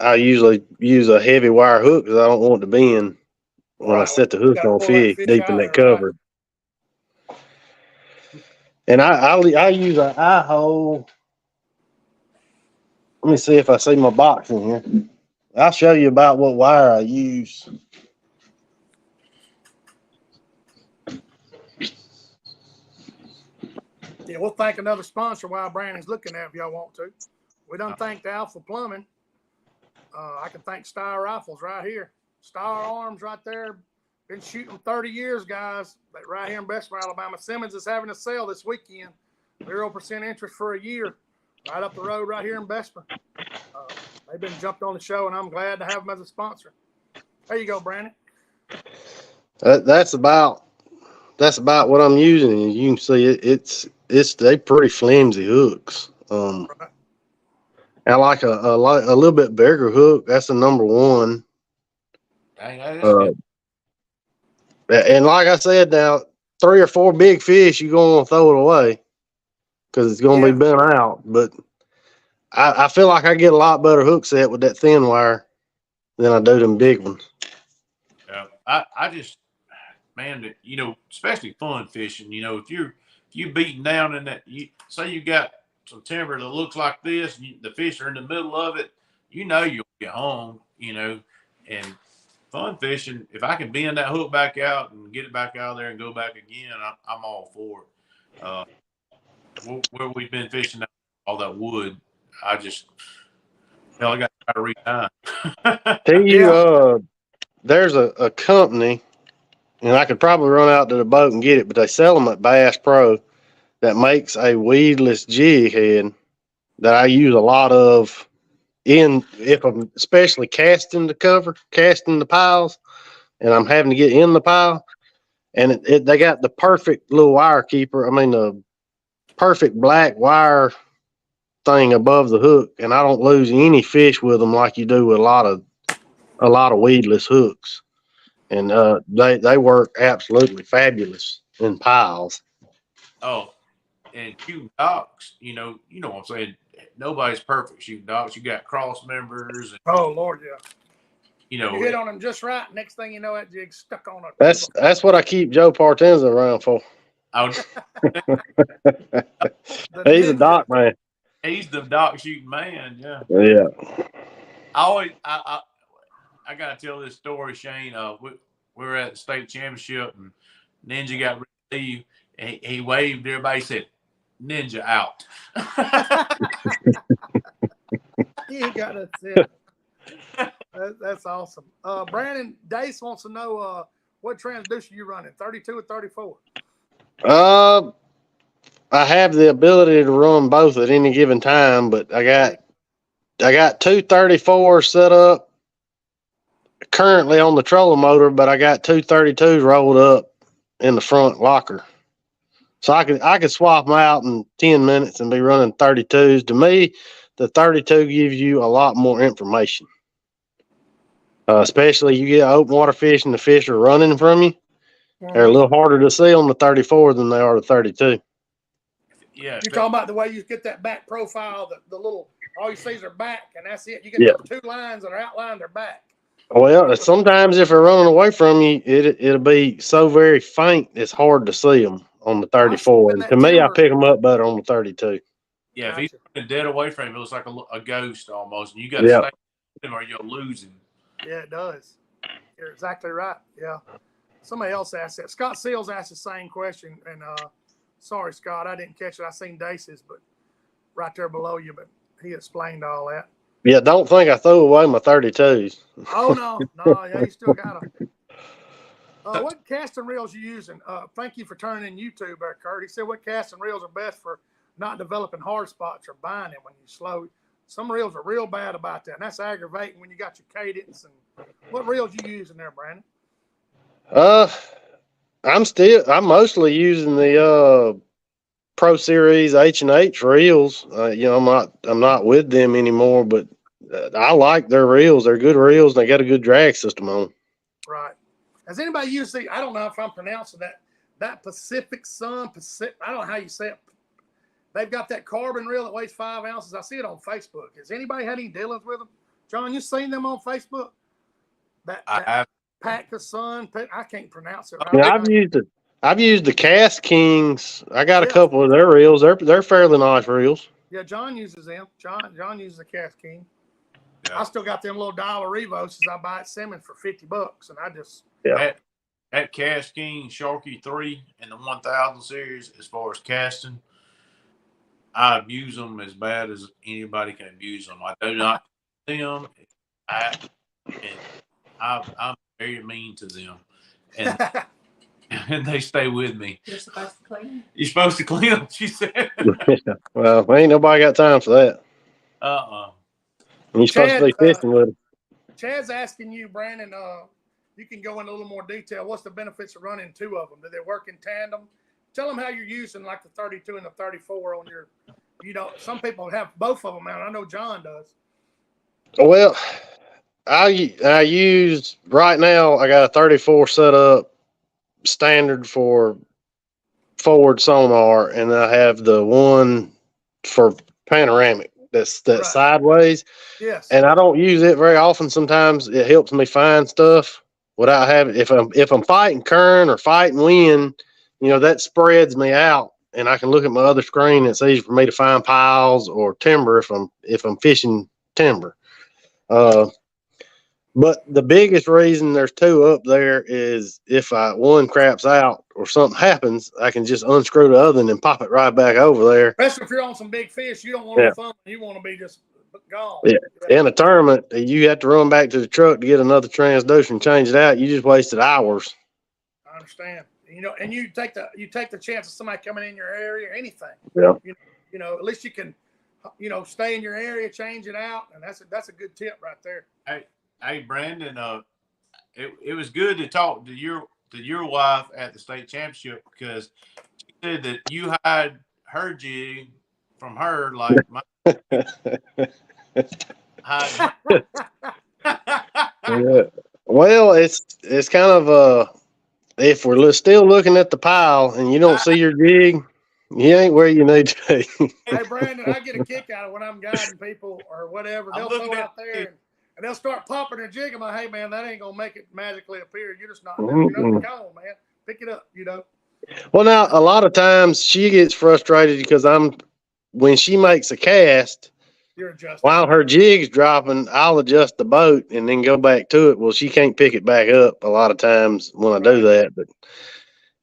Speaker 2: I usually use a heavy wire hook because I don't want it to bend when I set the hook on fish deep in that cover. Right. And I use an eye hole. Let me see if I see my box in here. I'll show you about what wire I use.
Speaker 1: Yeah, we'll thank another sponsor while Brandon's looking at it if y'all want to. We done thanked Alpha Plumbing. I can thank Star Rifles right here. Star Arms right there. Been shooting 30 years, guys. But right here in Bessemer, Alabama. Simmons is having a sale this weekend. 0% interest for a year. Right up the road right here in Bessemer. They've been jumped on the show, and I'm glad to have them as a sponsor. There you go, Brandon.
Speaker 2: That's about what I'm using. You can see they pretty flimsy hooks. Right. I like a little bit bigger hook. That's the number one.
Speaker 3: Dang,
Speaker 2: And like I said, now 3 or 4 big fish, you're gonna throw it away because it's gonna be bent out. But I feel like I get a lot better hook set with that thin wire than I do them big ones.
Speaker 3: Yeah, I just, man, you know, especially fun fishing. You know, if you beating down in that, say you got some timber that looks like this, and the fish are in the middle of it, you know you'll get home. You know, and fun fishing. If I can bend that hook back out and get it back out there and go back again, I'm all for it. Where we've been fishing all that wood, I just, hell, I got to try to retime.
Speaker 2: Tell you, there's a company, and I could probably run out to the boat and get it, but they sell them at Bass Pro, that makes a weedless jig head that I use a lot of if I'm especially casting the piles, and I'm having to get in the pile. And they got the perfect little wire keeper. I mean, the perfect black wire thing above the hook, and I don't lose any fish with them like you do with a lot of weedless hooks. And they work absolutely fabulous in piles.
Speaker 3: Oh, and shooting docks, you know what I'm saying? Nobody's perfect shooting docks. You got cross members. And,
Speaker 1: oh, Lord, yeah.
Speaker 3: You know,
Speaker 1: you hit on them just right. Next thing you know, that jig's stuck on a.
Speaker 2: That's what I keep Joe Partenza around for. He's a dock man.
Speaker 3: He's the dock shooting man. Yeah.
Speaker 2: Yeah.
Speaker 3: I gotta tell this story, Shane. We were at the state championship, and Ninja got ready to leave. And he waved to everybody, said, "Ninja out."
Speaker 1: You got to say that's awesome. Brandon Dace wants to know what transducer you running, 32 or 34?
Speaker 2: I have the ability to run both at any given time, but I got 2 34 set up currently on the trolling motor, but I got 2 32s rolled up in the front locker. So I could swap them out in 10 minutes and be running 32s. To me, the 32 gives you a lot more information. Especially you get open water fish and the fish are running from you. They're a little harder to see on the 34 than they are the 32.
Speaker 3: Yeah.
Speaker 1: You're talking about the way you get that back profile, the little, all you see is their back, and that's it. You get those 2 lines that are outlined their back.
Speaker 2: Well, sometimes if they're running away from you, it'll be so very faint, it's hard to see them on the 34. And to me, I pick them up better on the 32.
Speaker 3: Yeah, if he's dead away from him, it looks like a ghost almost. And you got to stay with him or you'll lose him.
Speaker 1: Yeah, it does. You're exactly right. Yeah. Somebody else asked that. Scott Seals asked the same question. And sorry, Scott, I didn't catch it. I seen Dace's, but right there below you, but he explained all that.
Speaker 2: Yeah, don't think I threw away my 32s.
Speaker 1: Oh, no. Yeah, you still got them. What casting reels you using? Thank you for turning in YouTube there, Kurt. He said, what casting reels are best for not developing hard spots or binding when you slow? Some reels are real bad about that, and that's aggravating when you got your cadence. And what reels you using there, Brandon?
Speaker 2: I'm mostly using the Pro Series H&H reels. I'm not with them anymore, but I like their reels. They're good reels. They got a good drag system on them.
Speaker 1: Right. Has anybody used the? I don't know if I'm pronouncing that Pacific Sun. I don't know how you say it. They've got that carbon reel that weighs 5 ounces. I see it on Facebook. Has anybody had any dealings with them? John, you seen them on Facebook?
Speaker 3: I have.
Speaker 1: Pack the Sun. I can't pronounce it.
Speaker 2: Right. Yeah, I've used the Cast Kings. I got a couple of their reels. They're fairly nice reels.
Speaker 1: Yeah, John uses them. John uses the Cast King.
Speaker 3: Yeah.
Speaker 1: I still got them little $1 Revos I buy at Simmons for $50, and I just
Speaker 3: that Cast King Sharky 3 and the 1000 series. As far as casting, I abuse them as bad as anybody can abuse them. I do not them. I'm very mean to them, and they stay with me.
Speaker 4: You're supposed to clean them.
Speaker 3: You're supposed to clean them, she said.
Speaker 2: Well, ain't nobody got time for that. You're supposed to be fishing with them.
Speaker 1: Chad's asking you, Brandon, you can go into a little more detail. What's the benefits of running 2 of them? Do they work in tandem? Tell them how you're using like the 32 and the 34 on your, some people have both of them out. I know John does.
Speaker 2: Well, I use right now. I got a 34 set up standard for forward sonar, and I have the one for panoramic. That's
Speaker 1: Right.
Speaker 2: sideways.
Speaker 1: Yes.
Speaker 2: And I don't use it very often. Sometimes it helps me find stuff without having, if I'm fighting current or fighting wind, that spreads me out, and I can look at my other screen. It's easy for me to find piles or timber if I'm fishing timber. But the biggest reason there's two up there is if one craps out or something happens, I can just unscrew the other and then pop it right back over there.
Speaker 1: Especially if you're on some big fish, you don't want to fun. You want to be just gone.
Speaker 2: Yeah. In a tournament, you have to run back to the truck to get another transducer and change it out. You just wasted hours.
Speaker 1: I understand. And you take the chance of somebody coming in your area or anything.
Speaker 2: Yeah.
Speaker 1: At least you can, stay in your area, change it out, and that's a good tip right there.
Speaker 3: Hey, Brandon, it was good to talk to your wife at the state championship, because she said that you hide her jig from her like my
Speaker 2: Yeah. Well, it's kind of if we're still looking at the pile and you don't see your jig, you ain't where you need to be.
Speaker 1: Hey, Brandon, I get a kick out of when I'm guiding people or whatever. They'll throw it out there and they'll start popping their jig. I'm like, hey, man, that ain't going to make it magically appear. You're just not doing it. Come on, man. Pick it up, Well,
Speaker 2: now, a lot of times she gets frustrated because when she makes a cast,
Speaker 1: you're adjusting.
Speaker 2: While her jig's dropping, I'll adjust the boat and then go back to it. Well, she can't pick it back up a lot of times when I do that.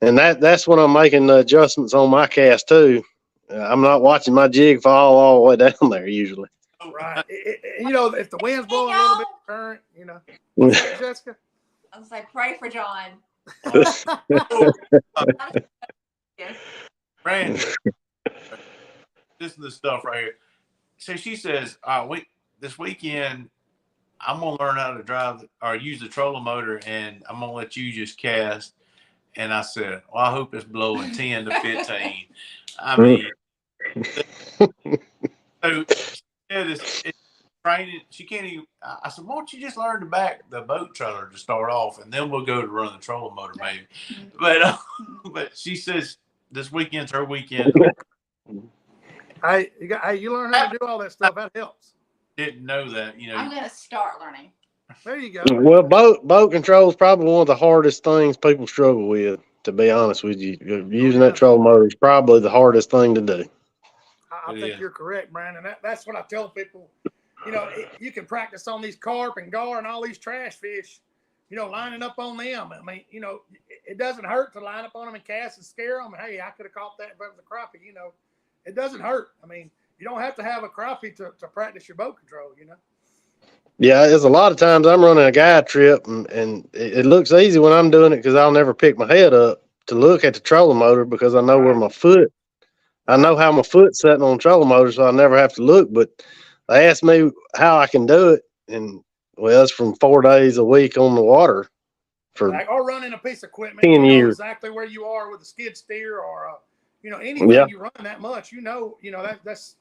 Speaker 2: And that's when I'm making the adjustments on my cast too. I'm not watching my jig fall all the way down there usually.
Speaker 1: Right. If the wind's blowing a little bit current, Jessica?
Speaker 4: I was like, pray for John.
Speaker 3: Brandon, this is the stuff right here. So she says, this weekend, I'm going to learn how to drive or use the trolling motor, and I'm going to let you just cast. And I said, well, I hope it's blowing 10 to 15. I mean, so it's training. She can't even. I said, why don't you just learn to back the boat trailer to start off, and then we'll go to run the trolling motor maybe. But she says this weekend's her weekend.
Speaker 1: Hey, you learn how to do all that stuff. That helps.
Speaker 3: Didn't know that,
Speaker 4: I'm gonna start learning.
Speaker 1: There you go.
Speaker 2: Well, boat control is probably one of the hardest things people struggle with. To be honest with you, using that trolling motor is probably the hardest thing to do.
Speaker 1: I think you're correct, Brandon. That's what I tell people. You can practice on these carp and gar and all these trash fish. Lining up on them. I mean, it doesn't hurt to line up on them and cast and scare them. Hey, I could have caught that if it was a crappie. It doesn't hurt. I mean, you don't have to have a crappie to practice your boat control,
Speaker 2: Yeah, there's a lot of times I'm running a guide trip, and it looks easy when I'm doing it because I'll never pick my head up to look at the trolling motor because I know where I know how my foot's setting on the trolling motor, so I never have to look. But they ask me how I can do it, and well, it's from 4 days a week on the water
Speaker 1: or running a piece of equipment.
Speaker 2: 10 years.
Speaker 1: Exactly where you are with a skid steer or anything you run that much. That's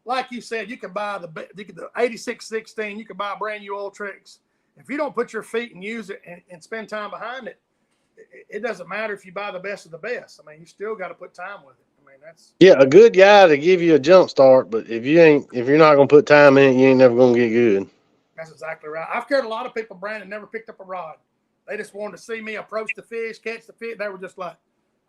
Speaker 1: like you said. You can buy the 8616. You can buy brand new oil tricks. If you don't put your feet and use it and spend time behind it, it doesn't matter if you buy the best of the best. I mean, you still got to put time with it. I mean, that's
Speaker 2: a good guy to give you a jump start, but if you're not gonna put time in it, you ain't never gonna get good.
Speaker 1: That's exactly right. I've carried a lot of people, Brandon, never picked up a rod. They just wanted to see me approach the fish, catch the fish. They were just like,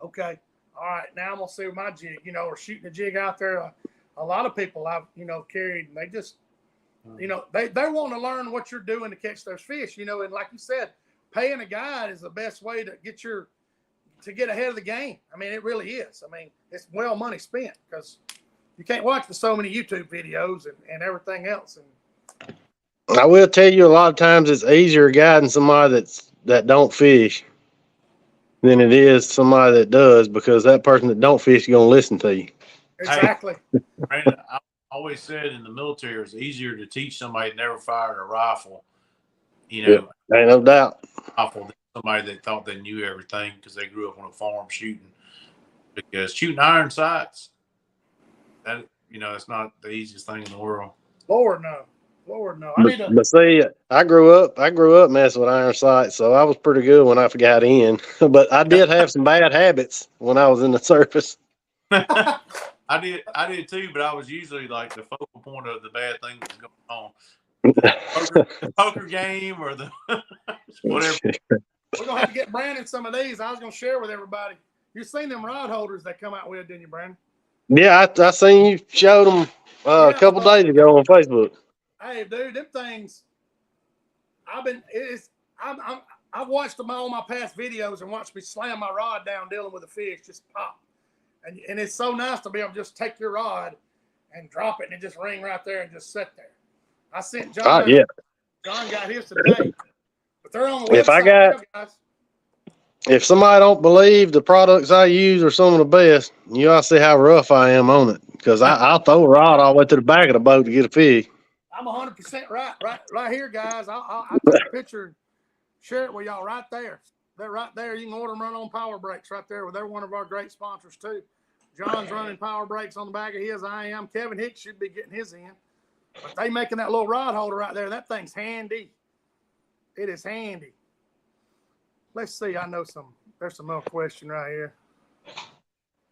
Speaker 1: okay, all right, now I'm gonna see my jig, or shooting a jig out there. A lot of people I've carried, and they just they want to learn what you're doing to catch those fish, and like you said, paying a guide is the best way to get ahead of the game. I mean, it really is. I mean, it's well money spent because you can't watch so many YouTube videos and everything else. And
Speaker 2: I will tell you, a lot of times it's easier guiding somebody that don't fish than it is somebody that does, because that person that don't fish is going to listen to you.
Speaker 1: Exactly.
Speaker 3: Brandon, I always said in the military, it's easier to teach somebody that never fired a rifle,
Speaker 2: ain't no doubt,
Speaker 3: than somebody that thought they knew everything because they grew up on a farm shooting. Because shooting iron sights, that it's not the easiest thing in the world.
Speaker 1: Lord, no. Lord, no. I need to.
Speaker 2: But see, I grew up messing with iron sights, so I was pretty good when I got in. But I did have some bad habits when I was in the surface.
Speaker 3: I did too, but I was usually like the focal point of the bad thing that's going on. The poker game or the whatever.
Speaker 1: We're gonna have to get Brandon some of these. I was gonna share with everybody. You seen them rod holders they come out with, didn't you, Brandon?
Speaker 2: Yeah, I seen you showed them a couple days ago on Facebook.
Speaker 1: Hey, dude, them things. I've watched them all my past videos and watched me slam my rod down dealing with a fish, just pop. And it's so nice to be able to just take your rod and drop it and it just ring right there and just sit there. I sent John. John got his today. But they're on the website.
Speaker 2: If somebody don't believe the products I use are some of the best, you ought to see how rough I am on it. Because I'll throw a rod all the way to the back of the boat to get a fish.
Speaker 1: I'm 100% right here, guys. I'll take a picture and share it with y'all right there. They're right there. You can order them run on Power Brakes right there. They're one of our great sponsors too. John's running Power Brakes on the back of his. I am. Kevin Hicks should be getting his in. But they making that little rod holder right there. That thing's handy. It is handy. Let's see. I know there's some more question right here.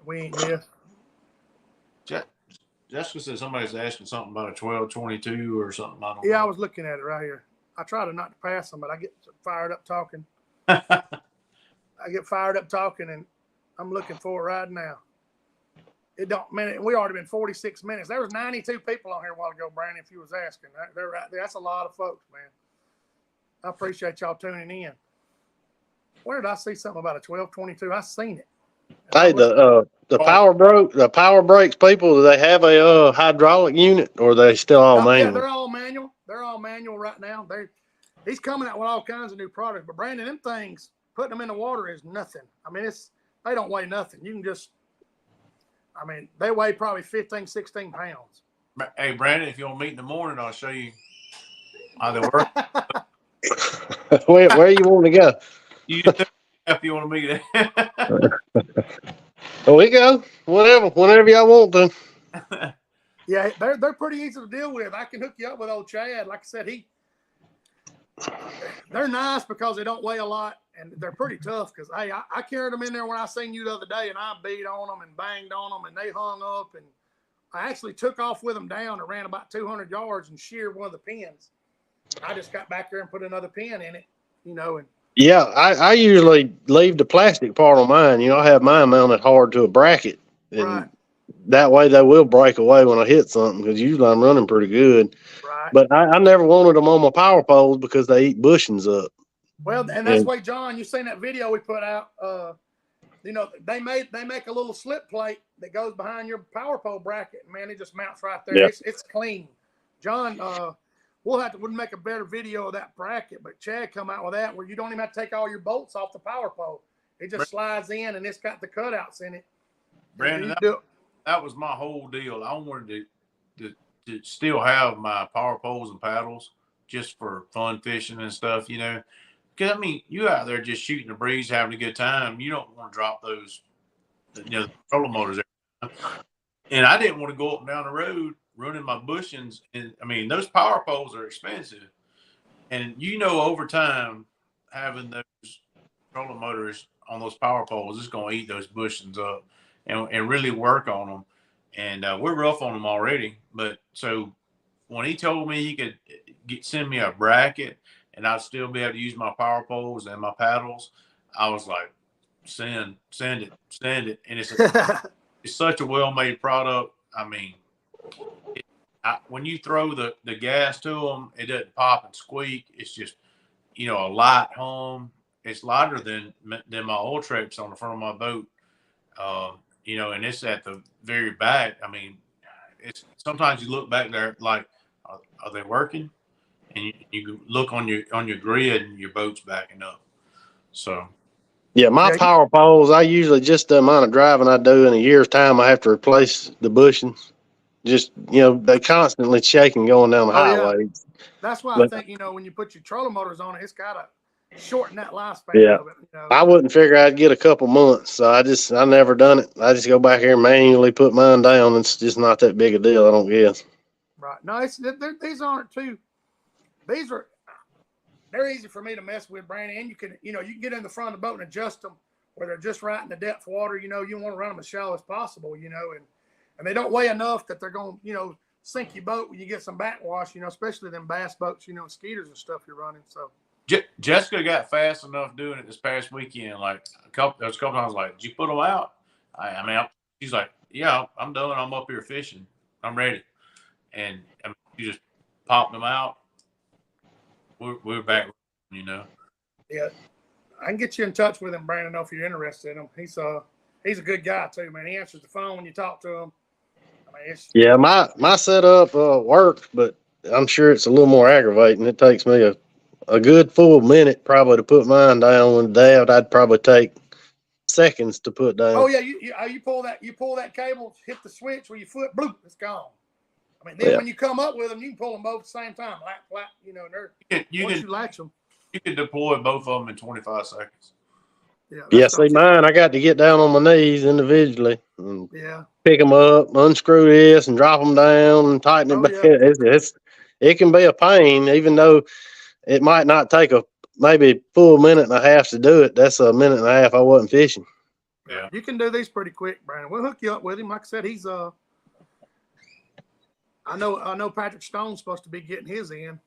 Speaker 1: We ain't missed.
Speaker 3: Jessica said somebody's asking something about a 1222 or something. I don't
Speaker 1: know.
Speaker 3: I
Speaker 1: was looking at it right here. I try to not to pass them, but I get fired up talking. And I'm looking for it right now. It don't man. We already been 46 minutes. There was 92 people on here a while ago, Brandon. If you was asking, they're right there. That's a lot of folks, man. I appreciate y'all tuning in. Where did I see something about a 1222? I seen it.
Speaker 2: Hey, the Power Brakes people, do they have a hydraulic unit, or are they still all manual?
Speaker 1: Yeah, they're all manual. They're all manual right now. He's coming out with all kinds of new products. But Brandon, them things, putting them in the water is nothing. I mean, they don't weigh nothing. You can just, I mean, they weigh probably 15, 16 pounds.
Speaker 3: Hey, Brandon, if you want to meet in the morning, I'll show you how they work.
Speaker 2: Where you want to go?
Speaker 3: You just if you want to meet it.
Speaker 2: Well, we go. Whenever y'all want to.
Speaker 1: Yeah, they're pretty easy to deal with. I can hook you up with old Chad. Like I said, they're nice because they don't weigh a lot, and they're pretty tough. Because hey, I carried them in there when I seen you the other day, and I beat on them and banged on them, and they hung up. And I actually took off with them down and ran about 200 yards and sheared one of the pins. I just got back there and put another pin in it, and.
Speaker 2: Yeah, I usually leave the plastic part on mine. I have mine mounted hard to a bracket. And
Speaker 1: right.
Speaker 2: That way they will break away when I hit something, because usually I'm running pretty good.
Speaker 1: Right.
Speaker 2: But I never wanted them on my power poles because they eat bushings up.
Speaker 1: Well, and that's why, John, you seen that video we put out. They make a little slip plate that goes behind your power pole bracket. Man, it just mounts right there. Yeah. It's clean. John, we'll make a better video of that bracket, but Chad come out with that where you don't even have to take all your bolts off the power pole. It just slides in and it's got the cutouts in it.
Speaker 3: Brandon, that was my whole deal. I wanted to still have my power poles and paddles just for fun fishing and stuff, Because, I mean, you out there just shooting the breeze, having a good time. You don't want to drop those, the trolling motors. And I didn't want to go up and down the road running my bushings. And I mean, those power poles are expensive. And over time, having those trolling motors on those power poles is going to eat those bushings up and really work on them. And we're rough on them already. But so when he told me he could send me a bracket and I'd still be able to use my power poles and my paddles, I was like, send it. And it's such a well-made product. I mean, when you throw the gas to them, it doesn't pop and squeak. It's just, a light hum. It's lighter than my Ultrex on the front of my boat. And it's at the very back. I mean, it's sometimes you look back there like, are they working? And you look on your grid and your boat's backing up. So.
Speaker 2: Yeah, my power poles, I usually just the amount of driving I do in a year's time, I have to replace the bushings. Just, they constantly shaking going down the highway. Yeah.
Speaker 1: That's why I think, when you put your trolling motors on it, it's got to shorten that lifespan of it.
Speaker 2: I wouldn't figure I'd get a couple months, so I never done it. I just go back here and manually put mine down. It's just not that big a deal, I don't guess.
Speaker 1: Right. No, these aren't too. They're easy for me to mess with, Brandon. And you can get in the front of the boat and adjust them where they're just right in the depth of water. You want to run them as shallow as possible. And they don't weigh enough that they're going to sink your boat when you get some backwash. Especially them bass boats. Skeeters and stuff you're running. So.
Speaker 3: Jessica got fast enough doing it this past weekend. Like there was a couple times, like, did you put them out? She's like, yeah, I'm done. I'm up here fishing. I'm ready. And you just popped them out. We're back, Yeah,
Speaker 1: I can get you in touch with him, Brandon, if you're interested in him. He's a good guy too, man. He answers the phone when you talk to him.
Speaker 2: Yeah, my setup works, but I'm sure it's a little more aggravating. It takes me a good full minute probably to put mine down. When down, I'd probably take seconds to put down.
Speaker 1: Oh yeah, you pull that cable, hit the switch with your foot, bloop, it's gone. Then when you come up with them, you can pull them both at the same time. Once you latch them.
Speaker 3: You can deploy both of them in 25 seconds.
Speaker 2: Yeah, see, mine, I got to get down on my knees individually and pick them up, unscrew this, and drop them down and tighten it back. Yeah. It can be a pain, even though it might not take maybe a full minute and a half to do it. That's a minute and a half I wasn't fishing.
Speaker 1: Yeah, you can do these pretty quick, Brandon. We'll hook you up with him. Like I said, he's I know Patrick Stone's supposed to be getting his in,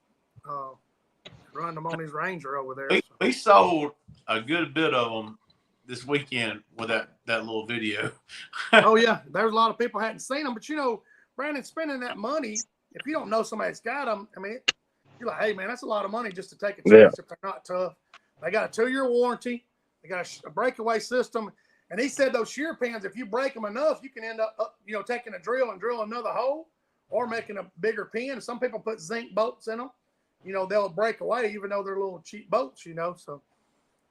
Speaker 1: running them on his Ranger over there.
Speaker 3: We sold a good bit of them this weekend with that little video.
Speaker 1: Oh yeah, there's a lot of people hadn't seen them, but Brandon, spending that money, if you don't know somebody that's got them, you're like, hey man, that's a lot of money just to take a chance if they're not tough. They got a 2-year warranty. They got a breakaway system, and he said those shear pins, if you break them enough, you can end up taking a drill and drill another hole. Or making a bigger pin. Some people put zinc bolts in them. They'll break away even though they're little cheap boats. So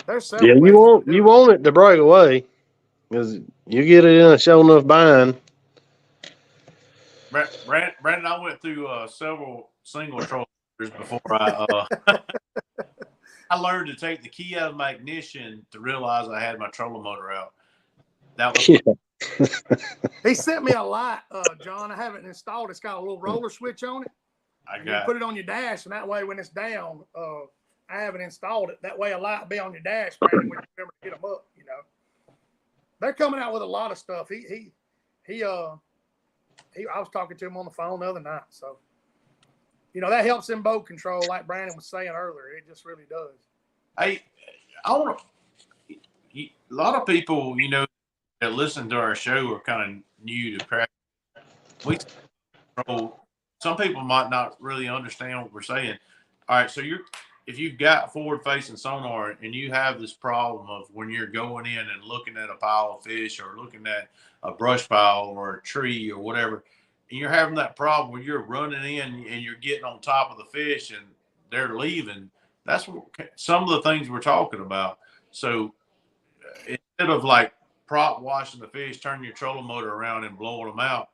Speaker 1: there's several.
Speaker 2: Yeah, you want it to break away because you get it in a show enough bind.
Speaker 3: Brandon, I went through several single trollers before I learned to take the key out of my ignition to realize I had my trolling motor out. That was.
Speaker 1: He sent me a light, John. I haven't installed. It's got a little roller switch on it. You put it on your dash, and that way when it's down, I haven't installed it. That way a light will be on your dash, Brandon, when you remember to get them up. They're coming out with a lot of stuff. I was talking to him on the phone the other night. So, that helps in boat control, like Brandon was saying earlier. It just really does.
Speaker 3: Hey, a lot of people, that listen to our show are kind of new to Crappie. Some people might not really understand what we're saying. All right, so if you've got forward-facing sonar and you have this problem of when you're going in and looking at a pile of fish or looking at a brush pile or a tree or whatever, and you're having that problem where you're running in and you're getting on top of the fish and they're leaving, that's some of the things we're talking about. So instead of like prop washing the fish, turn your trolling motor around and blowing them out,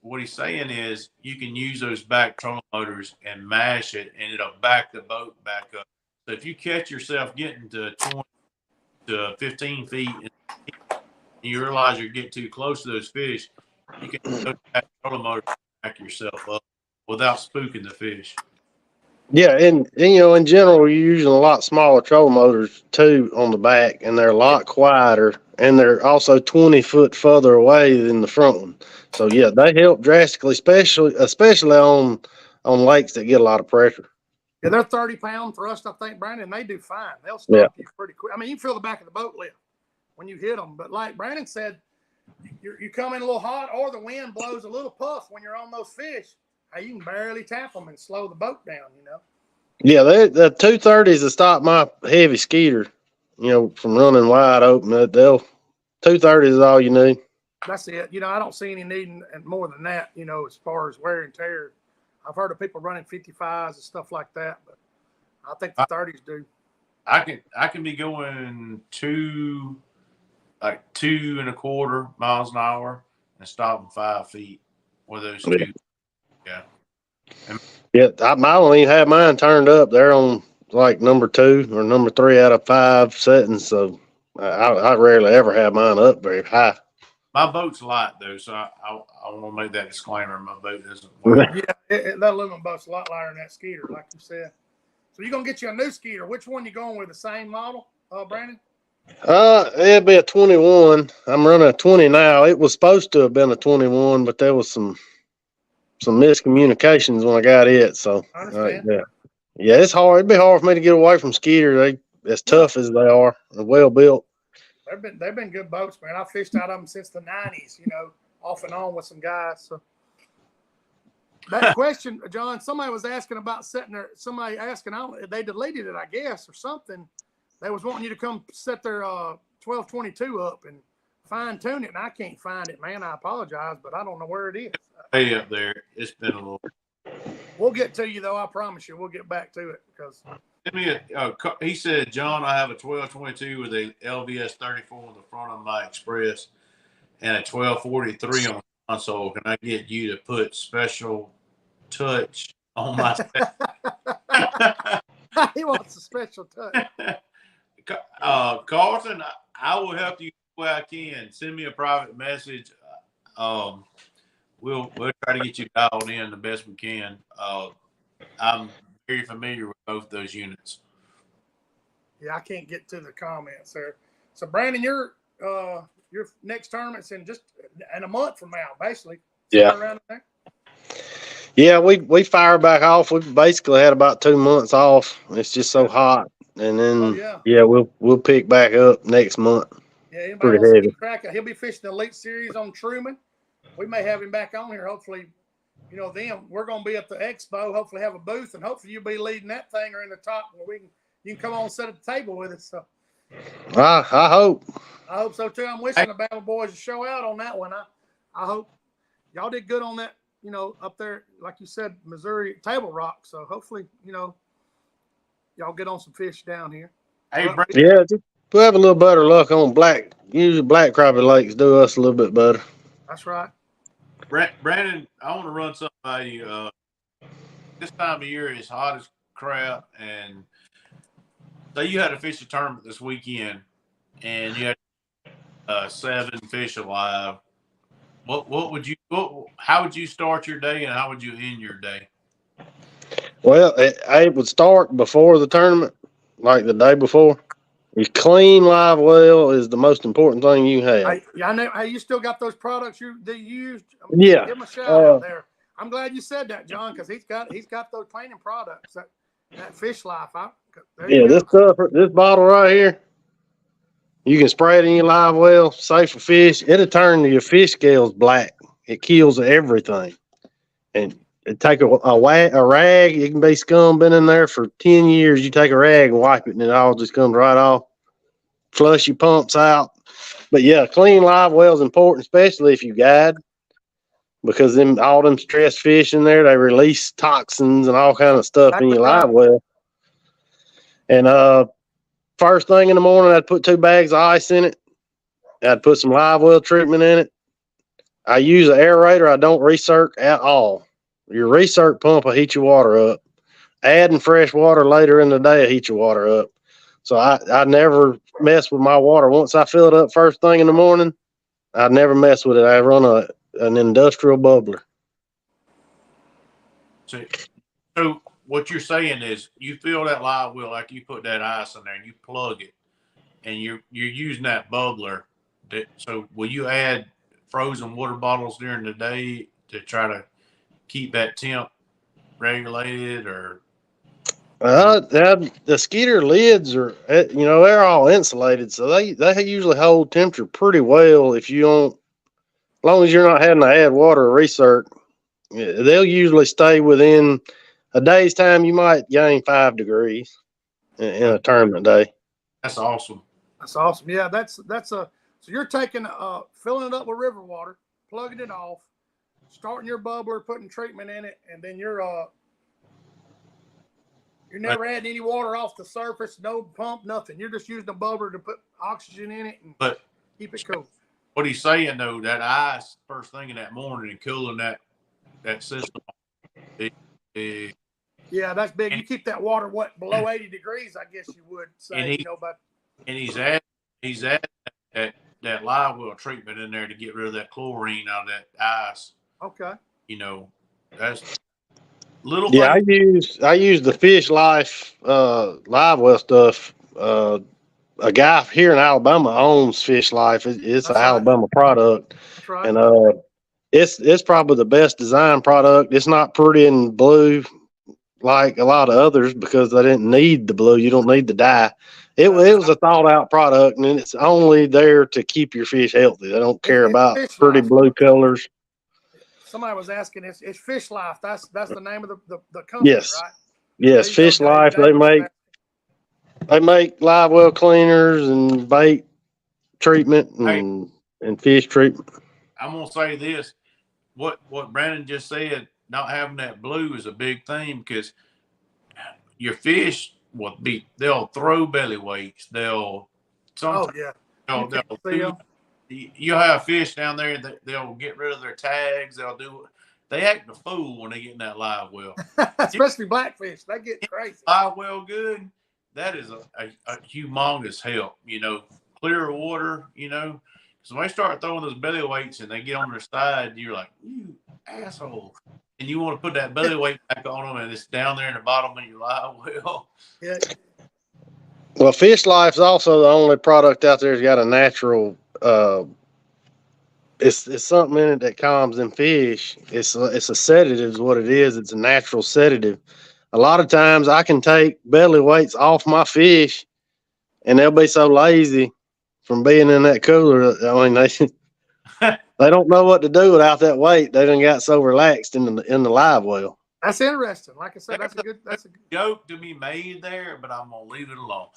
Speaker 3: what he's saying is you can use those back trolling motors and mash it and it'll back the boat back up. So if you catch yourself getting to 20 to 15 feet and you realize you're getting too close to those fish, you can go back trolling motor and back yourself up without spooking the fish.
Speaker 2: Yeah, and in general, you're using a lot smaller trolling motors too on the back, and they're a lot quieter, and they're also 20 foot further away than the front one. So yeah, they help drastically, especially on lakes that get a lot of pressure.
Speaker 1: Yeah, they're 30-pound thrust, I think, Brandon. They do fine. They'll stop you pretty quick. You can feel the back of the boat lift when you hit them. But like Brandon said, you come in a little hot, or the wind blows a little puff when you're on those fish. You can barely tap them and slow the boat down,
Speaker 2: Yeah, the 230s will stop my heavy skeeter, from running wide open. 230 is all you need.
Speaker 1: That's it. I don't see any need more than that, as far as wear and tear. I've heard of people running 55s and stuff like that, but I think the 30s do.
Speaker 3: I can be going 2 2.25 miles an hour and stopping 5 feet with those two.
Speaker 2: Yeah, I don't even have mine turned up. They're on like number 2 or number 3 out of 5 settings. So I rarely ever have mine up very high.
Speaker 3: My boat's light though, so I want to make that disclaimer. My boat doesn't work.
Speaker 1: Yeah, that aluminum boat's a lot lighter than that Skeeter, like you said. So you're gonna get you a new Skeeter. Which one you going with? The same model, Brandon?
Speaker 2: It'd be a 21. I'm running a 20 now. It was supposed to have been a 21, but there was some miscommunications when I got it. So
Speaker 1: I understand.
Speaker 2: yeah, it's hard. It'd be hard for me to get away from Skeeter. They as tough as they are, and well built.
Speaker 1: They've been good boats, man. I fished out of them since the '90s. You know, off and on with some guys. So that question, John, somebody was asking about setting their. Somebody asking, they deleted it, I guess, or something. They was wanting you to come set their 1222 up and fine tune it, and I can't find it, man. I apologize, but I don't know where it is.
Speaker 3: Way up there. It's been a little.
Speaker 1: We'll get to you though. I promise you, we'll get back to it because.
Speaker 3: He said, John, I have a 1222 with a LVS 34 on the front of my Express and a 1243 on the console. Can I get you to put special touch on my?
Speaker 1: He wants a special touch.
Speaker 3: Carlton, I will help you the way I can. Send me a private message. We'll try to get you dialed in the best we can. I'm very familiar with both those units.
Speaker 1: Yeah, I can't get to the comments there. So Brandon, your next tournament's in a month from now, basically.
Speaker 2: Yeah.
Speaker 1: Around there.
Speaker 2: Yeah, we fire back off. We basically had about 2 months off. It's just so hot, and then we'll pick back up next month.
Speaker 1: Yeah, anybody
Speaker 2: pretty
Speaker 1: wants to
Speaker 2: heavy.
Speaker 1: keep track of, he'll be fishing the Elite Series on Truman. We may have him back on here. Hopefully, then we're going to be at the expo. Hopefully, have a booth, and hopefully you'll be leading that thing or in the top where you can come on and sit at the table with us. So
Speaker 2: I hope.
Speaker 1: I hope so too. I'm wishing the Bama boys to show out on that one. I hope y'all did good on that. Up there, like you said, Missouri Table Rock. So hopefully, y'all get on some fish down here.
Speaker 3: Hey,
Speaker 2: yeah, we'll have a little better luck on black. Usually black crappie lakes do us a little bit better.
Speaker 1: That's right.
Speaker 3: Brandon, I want to run something by you. This time of year is hot as crap, and so you had a fishing tournament this weekend, and you had 7 fish alive. How would you start your day, and how would you end your day?
Speaker 2: Well, I would start before the tournament, like the day before. A clean live well is the most important thing you have.
Speaker 1: I know. Hey, you still got those products that you used?
Speaker 2: Yeah.
Speaker 1: Give him a shout out there. I'm glad you said that, John, because he's got those cleaning products. That Fish Life.
Speaker 2: This bottle right here, you can spray it in your live well, safe for fish. It'll turn your fish scales black. It kills everything. And take a rag. It can be scum, been in there for 10 years. You take a rag and wipe it, and it all just comes right off. Flush your pumps out. But yeah, clean live well is important, especially if you guide, because all them stressed fish in there, they release toxins and all kind of stuff in your live well. And first thing in the morning, I'd put 2 bags of ice in it. I'd put some live well treatment in it. I use an aerator. I don't recirc at all. Your recirc pump will heat your water up. Adding fresh water later in the day will heat your water up. So I never mess with my water. Once I fill it up first thing in the morning, I never mess with it. I run an industrial bubbler.
Speaker 3: So what you're saying is you fill that live well like you put that ice in there and you plug it, and you're using that bubbler. So will you add frozen water bottles during the day to try to keep that temp regulated, or?
Speaker 2: The Skeeter lids are, they're all insulated, so they usually hold temperature pretty well. If you don't, as long as you're not having to add water or recirc, they'll usually stay within a day's time. You might gain 5 degrees in a tournament day.
Speaker 3: That's awesome.
Speaker 1: That's awesome. Yeah, so you're taking filling it up with river water, plugging it off, starting your bubbler, putting treatment in it, and then you're never adding any water off the surface, no pump, nothing. You're just using a bubbler to put oxygen in it and keep it cool.
Speaker 3: What he's saying though, that ice first thing in that morning and cooling that system.
Speaker 1: Yeah, that's big. You keep that water below 80 degrees, I guess you would say.
Speaker 3: And he's adding that that Livewell treatment in there to get rid of that chlorine out of that ice.
Speaker 1: Okay.
Speaker 3: You know, that's little
Speaker 2: Yeah,
Speaker 3: things.
Speaker 2: I use the Fish Life Livewell stuff. A guy here in Alabama owns Fish Life. It's an
Speaker 1: That's right.
Speaker 2: Alabama product,
Speaker 1: That's right.
Speaker 2: and it's probably the best design product. It's not pretty in blue like a lot of others because they didn't need the blue. You don't need the dye. It was a thought out product, and it's only there to keep your fish healthy. They don't care
Speaker 1: It's
Speaker 2: about
Speaker 1: Fish
Speaker 2: pretty
Speaker 1: Life.
Speaker 2: blue colors.
Speaker 1: Somebody was asking, it's Fish Life. That's the name of the company,
Speaker 2: Yes,
Speaker 1: right?
Speaker 2: yes,
Speaker 1: There you
Speaker 2: Fish
Speaker 1: go,
Speaker 2: Life.
Speaker 1: Dave was
Speaker 2: They make live well cleaners and bait treatment
Speaker 3: Hey,
Speaker 2: and fish treatment.
Speaker 3: I'm gonna say this: what Brandon just said, not having that blue is a big thing because your fish they'll throw belly weights.
Speaker 1: Oh
Speaker 3: Sometimes
Speaker 1: yeah. You
Speaker 3: they'll
Speaker 1: can't see
Speaker 3: do.
Speaker 1: them.
Speaker 3: You'll have fish down there that they'll get rid of their tags. They act a fool when they get in that live well.
Speaker 1: Especially blackfish. They get crazy.
Speaker 3: Live well good. That is a humongous help. You know, clear water. You know, because when they start throwing those belly weights and they get on their side, you're like, you asshole. And you want to put that belly weight back on them, and it's down there in the bottom of your live well.
Speaker 1: Yeah.
Speaker 2: Well, Fish Life's also the only product out there that's got a natural. It's something in it that calms them fish. It's a sedative, is what it is. It's a natural sedative. A lot of times, I can take belly weights off my fish, and they'll be so lazy from being in that cooler. I mean, they don't know what to do without that weight. They done got so relaxed in the live well.
Speaker 1: That's interesting. Like I said, that's a good
Speaker 3: Joke to be made there, but I'm gonna leave it alone.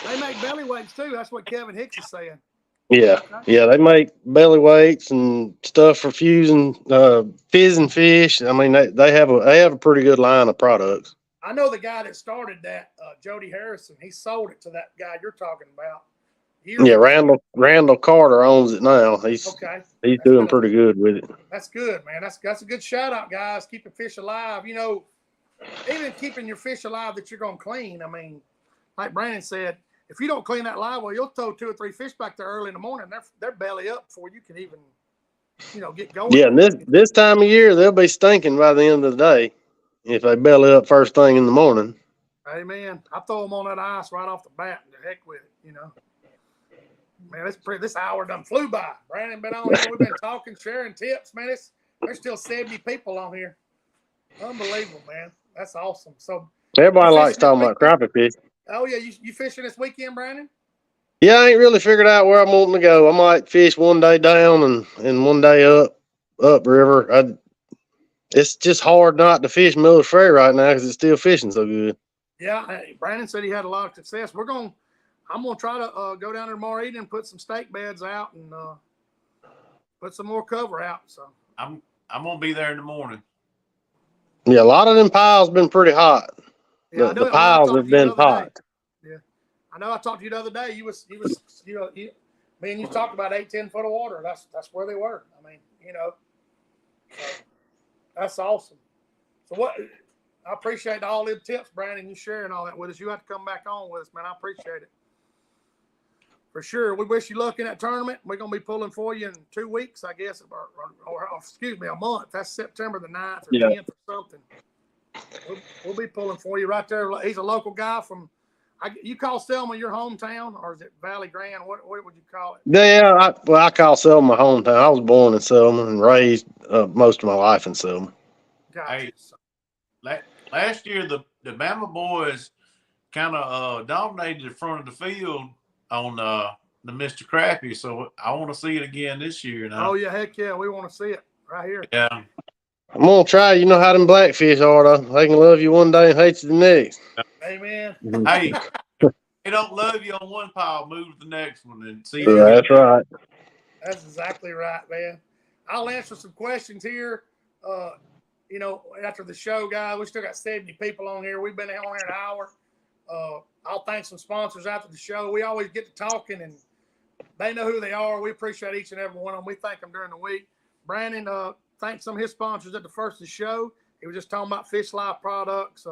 Speaker 1: They make belly weights too. That's what Kevin Hicks is saying.
Speaker 2: Yeah, yeah, they make belly weights and stuff for fizzing fish. I mean, they have a pretty good line of products.
Speaker 1: I know the guy that started that, Jody Harrison. He sold it to that guy you're talking about.
Speaker 2: Yeah, Randall Carter owns it now. He's doing pretty good with it.
Speaker 1: That's good, man. That's a good shout out, guys. Keeping fish alive. You know, even keeping your fish alive that you're gonna clean. I mean, like Brandon said, if you don't clean that live well, you'll throw 2 or 3 fish back there early in the morning. They're belly up before you can even, get going.
Speaker 2: Yeah, and this time of year they'll be stinking by the end of the day if they belly up first thing in the morning.
Speaker 1: Amen. I throw them on that ice right off the bat and the heck with it. Man, this hour done flew by. Brandon been on here. We've been talking, sharing tips, man. There's still 70 people on here. Unbelievable, man. That's awesome. So
Speaker 2: everybody likes talking about crappie fish.
Speaker 1: Oh yeah, you fishing this weekend, Brandon?
Speaker 2: Yeah, I ain't really figured out where I'm wanting to go. I might fish one day down and one day up river. It's just hard not to fish Miller's Ferry right now because it's still fishing so good.
Speaker 1: Yeah, Brandon said he had a lot of success. I'm gonna try to go down there tomorrow evening and put some stake beds out and put some more cover out. So
Speaker 3: I'm gonna be there in the morning.
Speaker 2: Yeah, a lot of them piles been pretty hot.
Speaker 1: Yeah,
Speaker 2: the piles have been hot.
Speaker 1: Yeah, I know. I talked to you the other day. You talked about 8-10 foot of water. That's where they were. I mean, so that's awesome. So I appreciate all the tips, Brandon. You sharing all that with us. You have to come back on with us, man. I appreciate it. For sure. We wish you luck in that tournament. We're going to be pulling for you in 2 weeks, I guess, or excuse me, a month. That's September the 9th or 10th or something. We'll be pulling for you right there. He's a local guy from, you call Selma your hometown, or is it Valley Grand? What would you call it?
Speaker 2: Yeah, I call Selma my hometown. I was born in Selma and raised most of my life in Selma.
Speaker 1: Gotcha.
Speaker 3: Hey, last year the Bama boys kind of dominated the front of the field on the Mr. Crappie, so I want to see it again this year. Now.
Speaker 1: Oh yeah, heck yeah, we want to see it right here.
Speaker 3: Yeah,
Speaker 2: I'm gonna try. You know how them blackfish are, though. They can love you one day and hate you the next.
Speaker 1: Amen.
Speaker 3: Hey, they don't love you on one pile, move to the next one and see.
Speaker 2: That's right.
Speaker 1: That's exactly right, man. I'll answer some questions here. After the show, guys, we still got 70 people on here. We've been on here an hour. I'll thank some sponsors after the show. We always get to talking, and they know who they are. We appreciate each and every one of them. We thank them during the week. Brandon, thank some of his sponsors at the first of the show. He was just talking about Fish Life products.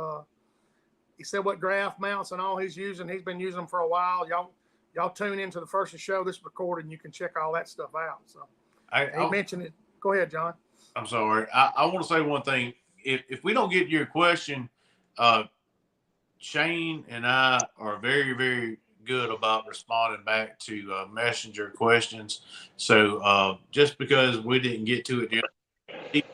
Speaker 1: He said what graph mounts and all he's using. He's been using them for a while. Y'all y'all tune into the first of the show. This is recorded, and you can check all that stuff out. So he mentioned it. Go ahead, John.
Speaker 3: I'm sorry. I want to say one thing. If we don't get your question, Shane and I are very, very good about responding back to messenger questions. So just because we didn't get to it,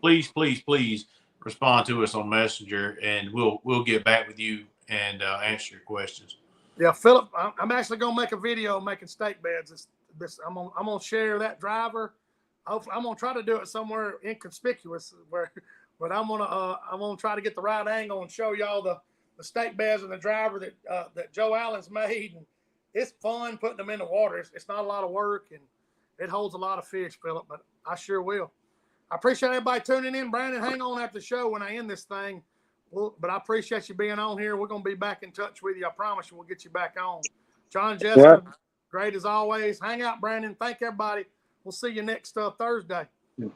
Speaker 3: please respond to us on Messenger, and we'll get back with you and answer your questions.
Speaker 1: Yeah, Philip, I'm actually gonna make a video making steak beds. I'm gonna share that driver. I'm gonna try to do it somewhere inconspicuous but I'm gonna try to get the right angle and show y'all the steak beds and the driver that Joe Allen's made. And it's fun putting them in the water. It's not a lot of work, and it holds a lot of fish, Philip. But I sure will. I appreciate everybody tuning in. Brandon, hang on after the show when I end this thing. But I appreciate you being on here. We're going to be back in touch with you. I promise you we'll get you back on. John, Jessica, great as always. Hang out, Brandon. Thank everybody. We'll see you next Thursday.